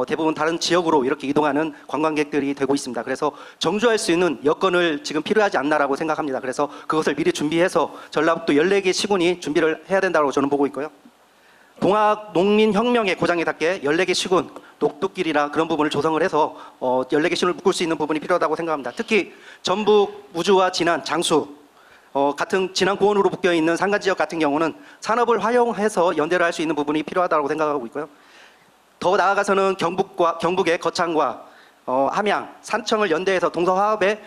대부분 다른 지역으로 이렇게 이동하는 관광객들이 되고 있습니다. 그래서 정주할 수 있는 여건을 지금 필요하지 않나라고 생각합니다. 그래서 그것을 미리 준비해서 전라북도 14개 시군이 준비를 해야 된다고 저는 보고 있고요. 동학 농민혁명의 고장에 닿게 14개 시군, 녹두길이나 그런 부분을 조성을 해서 14개 시군을 묶을 수 있는 부분이 필요하다고 생각합니다. 특히 전북, 우주와 진안, 장수 같은 진안 고원으로 묶여있는 산간지역 같은 경우는 산업을 활용해서 연대를 할 수 있는 부분이 필요하다고 생각하고 있고요. 더 나아가서는 경북의 거창과 함양, 산청을 연대해서 동서화합의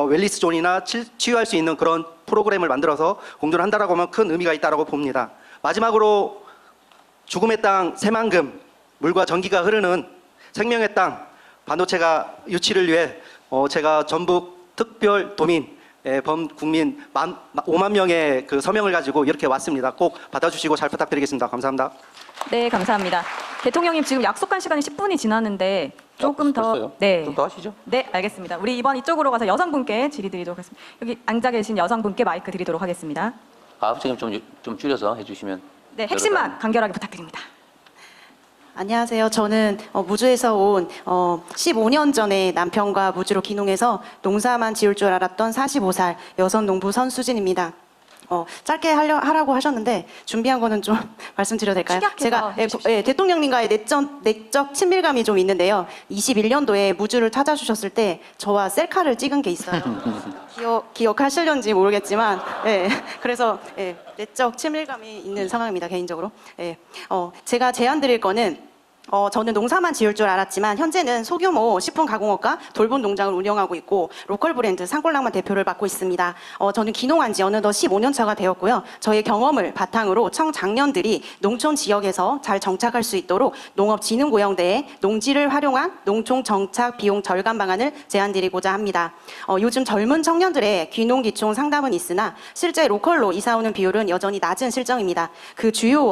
웰리스존이나 치유할 수 있는 그런 프로그램을 만들어서 공존을 한다라고 하면 큰 의미가 있다고 봅니다. 마지막으로 죽음의 땅 새만금, 물과 전기가 흐르는 생명의 땅 반도체가 유치를 위해 제가 전북 특별 도민 범국민 5만 명의 그 서명을 가지고 이렇게 왔습니다. 꼭 받아주시고 잘 부탁드리겠습니다. 감사합니다. 네, 감사합니다. 대통령님 지금 약속한 시간이 10분이 지났는데 조금 더 벌써요? 네. 좀 더 하시죠. 네, 알겠습니다. 우리 이번 이쪽으로 가서 여성분께 질의드리도록 하겠습니다. 여기 앉아 계신 여성분께 마이크 드리도록 하겠습니다. 지금 좀 줄여서 해주시면. 네, 핵심만 간결하게 부탁드립니다. 안녕하세요. 저는 무주에서 온 15년 전에 남편과 무주로 귀농해서 농사만 지을 줄 알았던 45살 여성 농부 선수진입니다. 짧게 하라고 하셨는데 준비한 거는 좀 말씀드려도 될까요? 제가 대통령님과의 내적 친밀감이 좀 있는데요. 21년도에 무주를 찾아주셨을 때 저와 셀카를 찍은 게 있어요. 기억하실런지 모르겠지만 그래서 내적 친밀감이 있는 상황입니다. 개인적으로. 제가 제안 드릴 거는 저는 농사만 지을 줄 알았지만 현재는 소규모 식품 가공업과 돌봄 농장을 운영하고 있고 로컬 브랜드 산골浪만 대표를 맡고 있습니다. 저는 귀농한 지 어느덧 15년 차가 되었고요. 저의 경험을 바탕으로 청장년들이 농촌 지역에서 잘 정착할 수 있도록 농업진흥고용대에 농지를 활용한 농촌 정착 비용 절감 방안을 제안드리고자 합니다. 요즘 젊은 청년들의 귀농 기촌 상담은 있으나 실제 로컬로 이사 오는 비율은 여전히 낮은 실정입니다. 그 주요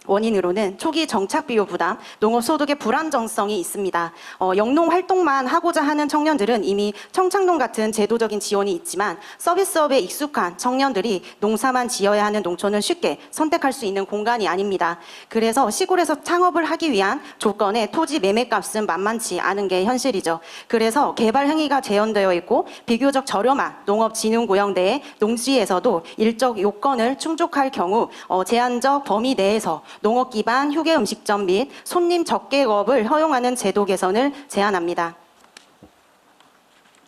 원인으로는 초기 정착 비용 부담, 농업 소득의 불안정성이 있습니다. 영농 활동만 하고자 하는 청년들은 이미 청창농 같은 제도적인 지원이 있지만 서비스업에 익숙한 청년들이 농사만 지어야 하는 농촌은 쉽게 선택할 수 있는 공간이 아닙니다. 그래서 시골에서 창업을 하기 위한 조건에 토지 매매값은 만만치 않은 게 현실이죠. 그래서 개발 행위가 제한되어 있고 비교적 저렴한 농업진흥고용대의 농지에서도 일적 요건을 충족할 경우 제한적 범위 내에서 농업 기반 휴게 음식점 및 손님 적객업을 허용하는 제도 개선을 제안합니다.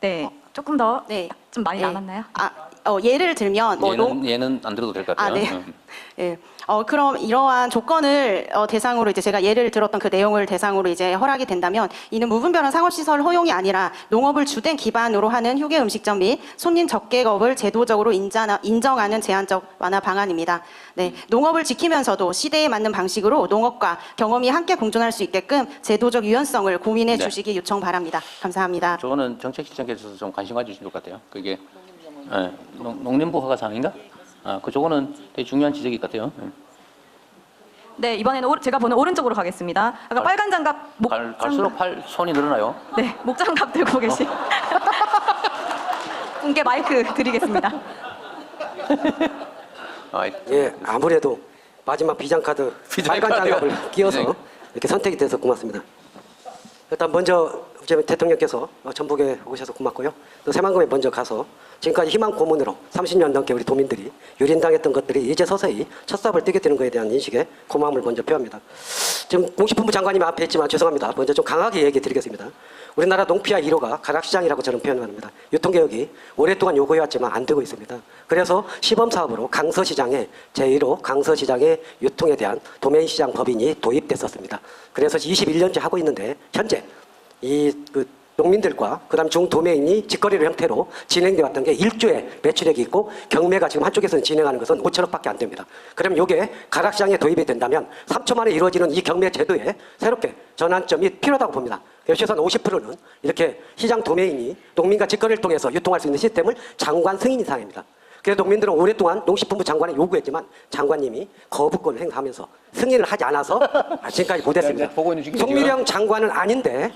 네, 조금 더 좀 많이 남았나요? 예를 들면 얘는 안 들어도 될 것 같아요. 네. 그럼 이러한 조건을 대상으로 이제 제가 예를 들었던 그 내용을 대상으로 이제 허락이 된다면 이는 무분별한 상업시설 허용이 아니라 농업을 주된 기반으로 하는 휴게 음식점 및 손님 적객업을 제도적으로 인정하는 제한적 완화 방안입니다. 네, 농업을 지키면서도 시대에 맞는 방식으로 농업과 경험이 함께 공존할 수 있게끔 제도적 유연성을 고민해 주시기 요청 바랍니다. 감사합니다. 저거는 정책실장께서 좀 관심 가지주실 것 같아요. 그게 농림부 허가사항인가? 저거는 되게 중요한 지적일 것 같아요. 네, 이번에는 제가 보는 오른쪽으로 가겠습니다. 아까 빨간 장갑 갈수록 손이 늘어나요. 네, 목장갑 들고 계신 분께 마이크 드리겠습니다. 예, 아무래도 마지막 비장카드 빨간 장갑을 끼워서 이렇게 선택이 돼서 고맙습니다. 일단 먼저 대통령께서 전북에 오셔서 고맙고요. 또 새만금에 먼저 가서 지금까지 희망 고문으로 30년 넘게 우리 도민들이 유린당했던 것들이 이제 서서히 첫 삽을 뜨게 되는 것에 대한 인식에 고마움을 먼저 표합니다. 지금 농식품부 장관님 앞에 있지만 죄송합니다. 먼저 좀 강하게 얘기 드리겠습니다. 우리나라 농피아 1호가 가락시장이라고 저는 표현합니다. 유통개혁이 오랫동안 요구해왔지만 안 되고 있습니다. 그래서 시범사업으로 강서시장에 제1호 강서시장의 유통에 대한 도메인시장 법인이 도입됐었습니다. 그래서 21년째 하고 있는데 현재 농민들과 그다음 중도매인이 직거래를 형태로 진행되어 왔던 게 1조의 매출액이 있고 경매가 지금 한쪽에서는 진행하는 것은 5천억밖에 안 됩니다. 그러면 이게 가락시장에 도입이 된다면 3초 만에 이루어지는 이 경매 제도에 새롭게 전환점이 필요하다고 봅니다. 최소한 50%는 이렇게 시장 도매인이 농민과 직거래를 통해서 유통할 수 있는 시스템을 장관 승인 이상입니다. 그래서 농민들은 오랫동안 농식품부 장관에 요구했지만 장관님이 거부권을 행사하면서 승인을 하지 않아서 지금까지 못했습니다. 송미령 장관은 아닌데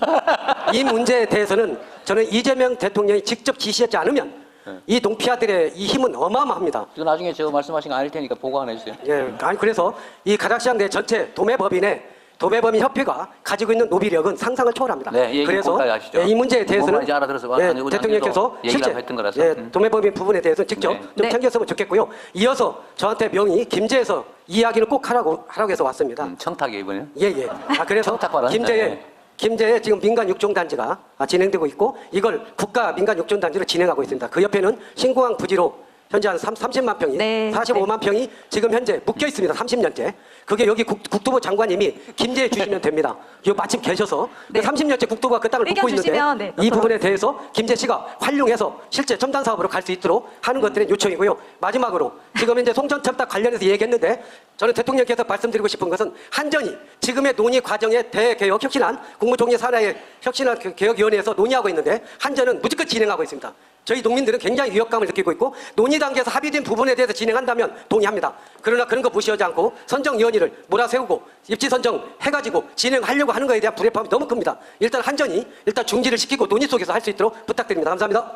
이 문제에 대해서는 저는 이재명 대통령이 직접 지시하지 않으면 이 농피아들의 이 힘은 어마어마합니다. 이거 나중에 저 말씀하신 거 아닐 테니까 보고 하나 해주세요. 예, 아니 그래서 이 가락시장 내 전체 도매법인 협회가 가지고 있는 노비력은 상상을 초월합니다. 네, 얘기 그래서 꼭까지 하시죠. 예, 이 문제에 대해서는 뭔 말인지 알아들어서 대통령께서 얘기를 실제 했던 거라서. 도매법인 부분에 대해서 직접 네. 좀 챙겼으면 좋겠고요. 이어서 저한테 명의 김제에서 이야기를 꼭 하라고 해서 왔습니다. 청탁이 이번에. 예. 아 그래서 네. 김제에 지금 민간 육종단지가 진행되고 있고 이걸 국가 민간 육종단지로 진행하고 있습니다. 그 옆에는 신공항 부지로 현재 한 30만 평이 45만 평이 지금 현재 묶여 있습니다. 30년째. 그게 여기 국토부 장관님이 김제해 주시면 됩니다. 여기 마침 계셔서 30년째 국토부가 그 땅을 묶고 있는데 이 부분에 대해서 김제시가 활용해서 실제 첨단 사업으로 갈 수 있도록 하는 것들은 요청이고요. 마지막으로 지금 현재 송전철딱 관련해서 얘기했는데 저는 대통령께서 말씀드리고 싶은 것은 한전이 지금의 논의 과정에 대개혁 혁신안 국무총리 산하의 혁신안 개혁위원회에서 논의하고 있는데 한전은 무지껏 진행하고 있습니다. 저희 농민들은 굉장히 위협감을 느끼고 있고 논의 단계에서 합의된 부분에 대해서 진행한다면 동의합니다. 그러나 그런 거 무시하지 않고 선정위원회를 몰아세우고 입지 선정해가지고 진행하려고 하는 것에 대한 불협화음이 너무 큽니다. 일단 한전이 중지를 시키고 논의 속에서 할 수 있도록 부탁드립니다. 감사합니다.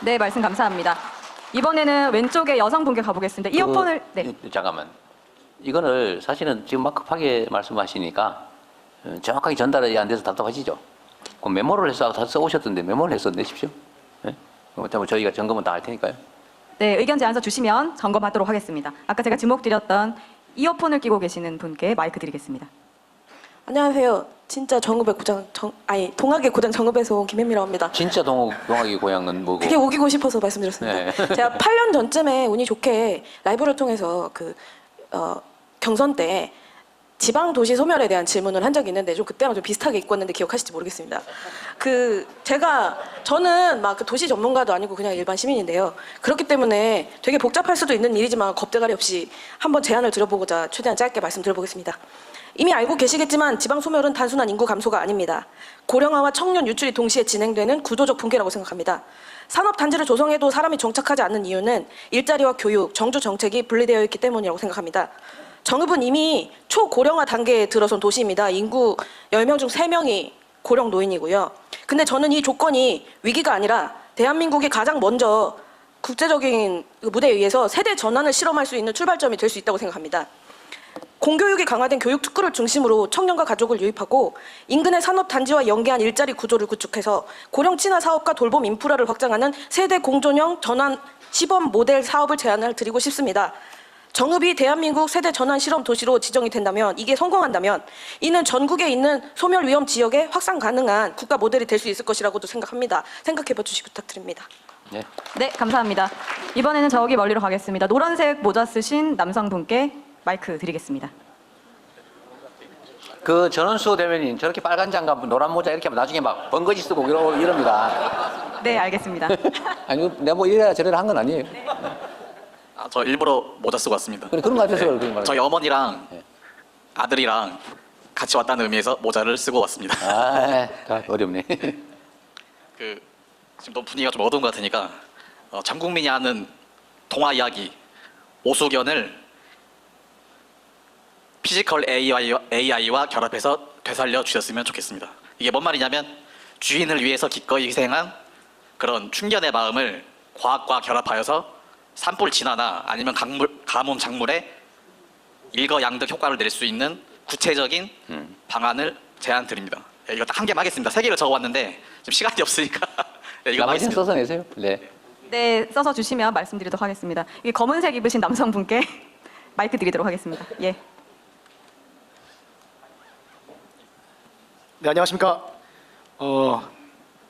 네, 말씀 감사합니다. 이번에는 왼쪽에 여성분께 가보겠습니다. 이어폰을 잠깐만. 이거를 사실은 지금 막 급하게 말씀하시니까 정확하게 전달이 안 돼서 답답하시죠? 그 메모를 해서 다 써오셨던데 메모를 해서 내십시오. 네? 그렇다면 저희가 점검은 다 할 테니까요. 네, 의견 제안서 주시면 점검하도록 하겠습니다. 아까 제가 지목 드렸던 이어폰을 끼고 계시는 분께 마이크 드리겠습니다. 안녕하세요. 진짜 동학의 고장 정읍에서 온 김혜미라고 합니다. 진짜 동학의 고향은 뭐고? 그게 우기고 싶어서 말씀드렸습니다. 네. 제가 8년 전쯤에 운이 좋게 라이브를 통해서 경선 때 지방 도시 소멸에 대한 질문을 한 적이 있는데 좀 그때랑 좀 비슷하게 입고 왔는데 기억하실지 모르겠습니다. 저는 막 도시 전문가도 아니고 그냥 일반 시민인데요. 그렇기 때문에 되게 복잡할 수도 있는 일이지만 겁대가리 없이 한번 제안을 드려보고자 최대한 짧게 말씀드려보겠습니다. 이미 알고 계시겠지만 지방 소멸은 단순한 인구 감소가 아닙니다. 고령화와 청년 유출이 동시에 진행되는 구조적 붕괴라고 생각합니다. 산업 단지를 조성해도 사람이 정착하지 않는 이유는 일자리와 교육, 정주 정책이 분리되어 있기 때문이라고 생각합니다. 정읍은 이미 초고령화 단계에 들어선 도시입니다. 인구 10명 중 3명이 고령 노인이고요. 근데 저는 이 조건이 위기가 아니라 대한민국이 가장 먼저 국제적인 무대에 의해서 세대 전환을 실험할 수 있는 출발점이 될 수 있다고 생각합니다. 공교육이 강화된 교육 특구를 중심으로 청년과 가족을 유입하고 인근의 산업단지와 연계한 일자리 구조를 구축해서 고령 친화 사업과 돌봄 인프라를 확장하는 세대 공존형 전환 시범 모델 사업을 제안을 드리고 싶습니다. 정읍이 대한민국 세대 전환 실험 도시로 지정이 된다면, 이게 성공한다면 이는 전국에 있는 소멸 위험 지역에 확산 가능한 국가 모델이 될 수 있을 것이라고도 생각합니다. 생각해봐 주시기 부탁드립니다. 네, 감사합니다. 이번에는 저기 멀리로 가겠습니다. 노란색 모자 쓰신 남성분께 마이크 드리겠습니다. 그 전원수 대변인 저렇게 빨간 장갑, 노란 모자 이렇게 하면 나중에 막 번거지 쓰고 이럽니다. 네, 알겠습니다. 아니, 내가 뭐 이래야 저래야 한 건 아니에요. 저 일부러 모자 쓰고 왔습니다. 그래, 그런 거 같아서 그런 말이에요. 저희 어머니랑 아들이랑 같이 왔다는 의미에서 모자를 쓰고 왔습니다. 어렵네. 지금 너무 분위기가 좀 어두운 것 같으니까 전 국민이 아는 동화 이야기 오수견을 피지컬 AI와 결합해서 되살려 주셨으면 좋겠습니다. 이게 뭔 말이냐면 주인을 위해서 기꺼이 희생한 그런 충견의 마음을 과학과 결합하여서 산불 진화나 아니면 가뭄 작물에 일거양득 효과를 낼 수 있는 구체적인 방안을 제안 드립니다. 이거 딱 한 개만 하겠습니다. 3개를 적어왔는데 지금 시간이 없으니까 이거 나머지는 써서 내세요. 네, 써서 주시면 말씀드리도록 하겠습니다. 이게 검은색 입으신 남성분께 마이크 드리도록 하겠습니다. 예. 네, 안녕하십니까.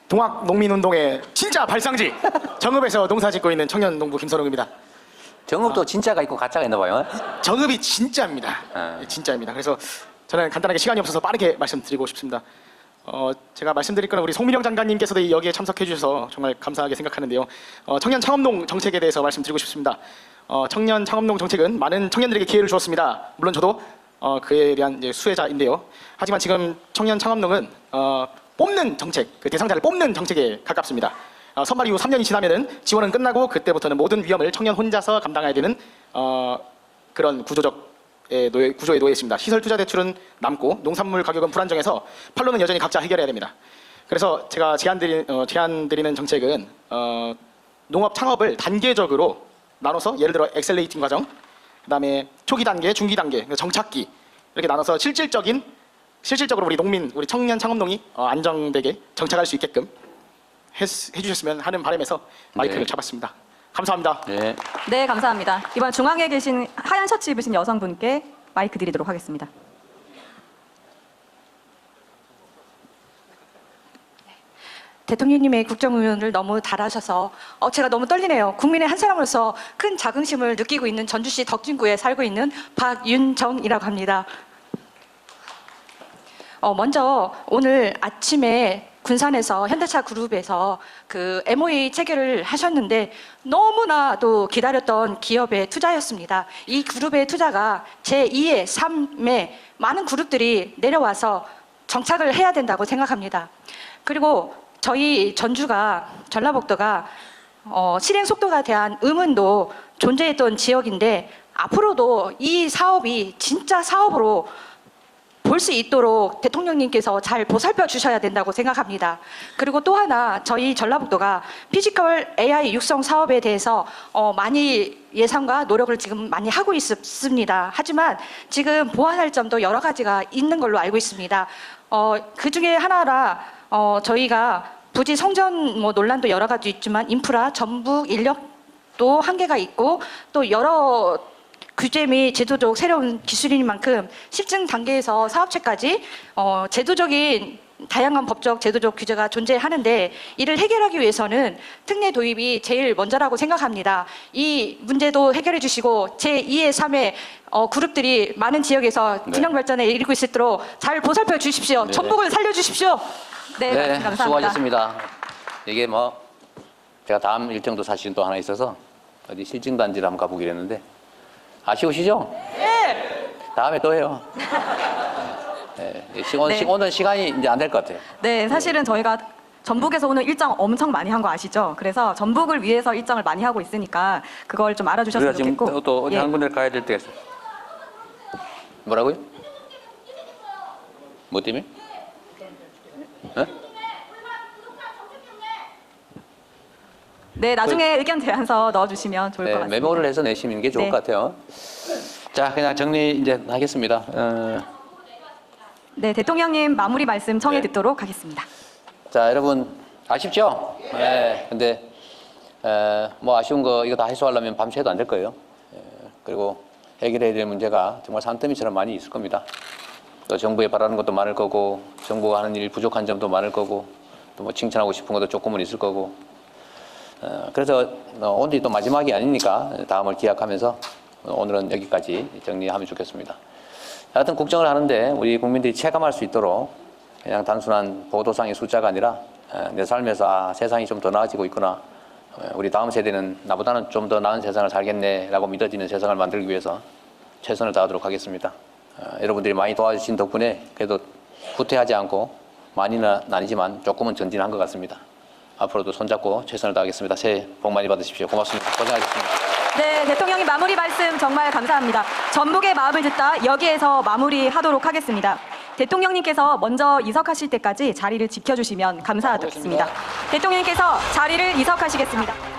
동학농민운동의 진짜 발상지 정읍에서 농사짓고 있는 청년농부 김선웅입니다. 정읍도 진짜가 있고 가짜가 있나 봐요. 정읍이 진짜입니다. 진짜입니다. 그래서 저는 간단하게 시간이 없어서 빠르게 말씀드리고 싶습니다. 제가 말씀드릴 거는 우리 송민영 장관님께서도 여기에 참석해 주셔서 정말 감사하게 생각하는데요. 청년 창업농 정책에 대해서 말씀드리고 싶습니다. 청년 창업농 정책은 많은 청년들에게 기회를 주었습니다. 물론 저도 그에 대한 이제 수혜자인데요. 하지만 지금 청년 창업농은 뽑는 정책, 그 대상자를 뽑는 정책에 가깝습니다. 선발 이후 3년이 지나면은 지원은 끝나고 그때부터는 모든 위험을 청년 혼자서 감당해야 되는 그런 구조에 놓여 있습니다. 시설 투자 대출은 남고 농산물 가격은 불안정해서 판로는 여전히 각자 해결해야 됩니다. 그래서 제가 제안드리는 정책은 농업 창업을 단계적으로 나눠서 예를 들어 엑셀레이팅 과정, 그다음에 초기 단계, 중기 단계, 정착기 이렇게 나눠서 실질적으로 우리 농민, 우리 청년 창업농이 안정되게 정착할 수 있게끔 해주셨으면 하는 바람에서 마이크를 잡았습니다. 감사합니다. 네. 네, 감사합니다. 이번 중앙에 계신 하얀 셔츠 입으신 여성분께 마이크 드리도록 하겠습니다. 대통령님의 국정운영을 너무 잘하셔서 제가 너무 떨리네요. 국민의 한 사람으로서 큰 자긍심을 느끼고 있는 전주시 덕진구에 살고 있는 박윤정이라고 합니다. 먼저 오늘 아침에 군산에서 현대차 그룹에서 그 MOA 체결을 하셨는데 너무나도 기다렸던 기업의 투자였습니다. 이 그룹의 투자가 제2의 3의 많은 그룹들이 내려와서 정착을 해야 된다고 생각합니다. 그리고 저희 전라북도가 실행 속도가 대한 의문도 존재했던 지역인데 앞으로도 이 사업이 진짜 사업으로 볼 수 있도록 대통령님께서 잘 보살펴 주셔야 된다고 생각합니다. 그리고 또 하나 저희 전라북도가 피지컬 AI 육성 사업에 대해서 많이 예산과 노력을 지금 많이 하고 있습니다. 하지만 지금 보완할 점도 여러 가지가 있는 걸로 알고 있습니다. 그 중에 하나라 저희가 부지 성전 논란도 여러 가지 있지만 인프라, 전북 인력도 한계가 있고 또 여러 규제 및 제도적 새로운 기술인 만큼 실증 단계에서 사업체까지 제도적인 다양한 법적 제도적 규제가 존재하는데 이를 해결하기 위해서는 특례 도입이 제일 먼저라고 생각합니다. 이 문제도 해결해 주시고 제2의 3의 그룹들이 많은 지역에서 균형 발전에 이르고 있을 수 있도록 잘 보살펴 주십시오. 네. 전북을 살려주십시오. 네, 감사합니다. 수고하셨습니다. 이게 제가 다음 일정도 사실은 또 하나 있어서 어디 실증단지를 한번 가보기로 했는데 아쉬우시죠? 네. 다음에 또 해요. 네. 오늘 시간이 이제 안 될 것 같아요. 네, 사실은 저희가 전북에서 오늘 일정 엄청 많이 한 거 아시죠? 그래서 전북을 위해서 일정을 많이 하고 있으니까 그걸 좀 알아주셨으면 우리가 지금 좋겠고. 또 어디 한 군데 가야 될 때가 있어요. 뭐라고요? 뭐 때문에? 네? 네, 나중에 의견 제안서 넣어주시면 좋을 것 같습니다. 메모를 해서 내시는 게 좋을 네. 것 같아요. 자, 그냥 정리 이제 하겠습니다. 네, 대통령님 마무리 말씀 청해 듣도록 하겠습니다. 자, 여러분 아쉽죠? 네. 근데 아쉬운 거 이거 다 해소하려면 밤새도 안 될 거예요. 그리고 해결해야 될 문제가 정말 산더미처럼 많이 있을 겁니다. 또 정부에 바라는 것도 많을 거고, 정부가 하는 일 부족한 점도 많을 거고, 또 칭찬하고 싶은 것도 조금은 있을 거고. 그래서 오늘이 또 마지막이 아니니까 다음을 기약하면서 오늘은 여기까지 정리하면 좋겠습니다. 하여튼 국정을 하는데 우리 국민들이 체감할 수 있도록 그냥 단순한 보도상의 숫자가 아니라 내 삶에서 세상이 좀 더 나아지고 있구나. 우리 다음 세대는 나보다는 좀 더 나은 세상을 살겠네라고 믿어지는 세상을 만들기 위해서 최선을 다하도록 하겠습니다. 여러분들이 많이 도와주신 덕분에 그래도 후퇴하지 않고 많이는 아니지만 조금은 전진한 것 같습니다. 앞으로도 손잡고 최선을 다하겠습니다. 새해 복 많이 받으십시오. 고맙습니다. 고생하셨습니다. 네, 대통령님 마무리 말씀 정말 감사합니다. 전북의 마음을 듣다 여기에서 마무리하도록 하겠습니다. 대통령님께서 먼저 이석하실 때까지 자리를 지켜주시면 감사하겠습니다. 대통령님께서 자리를 이석하시겠습니다.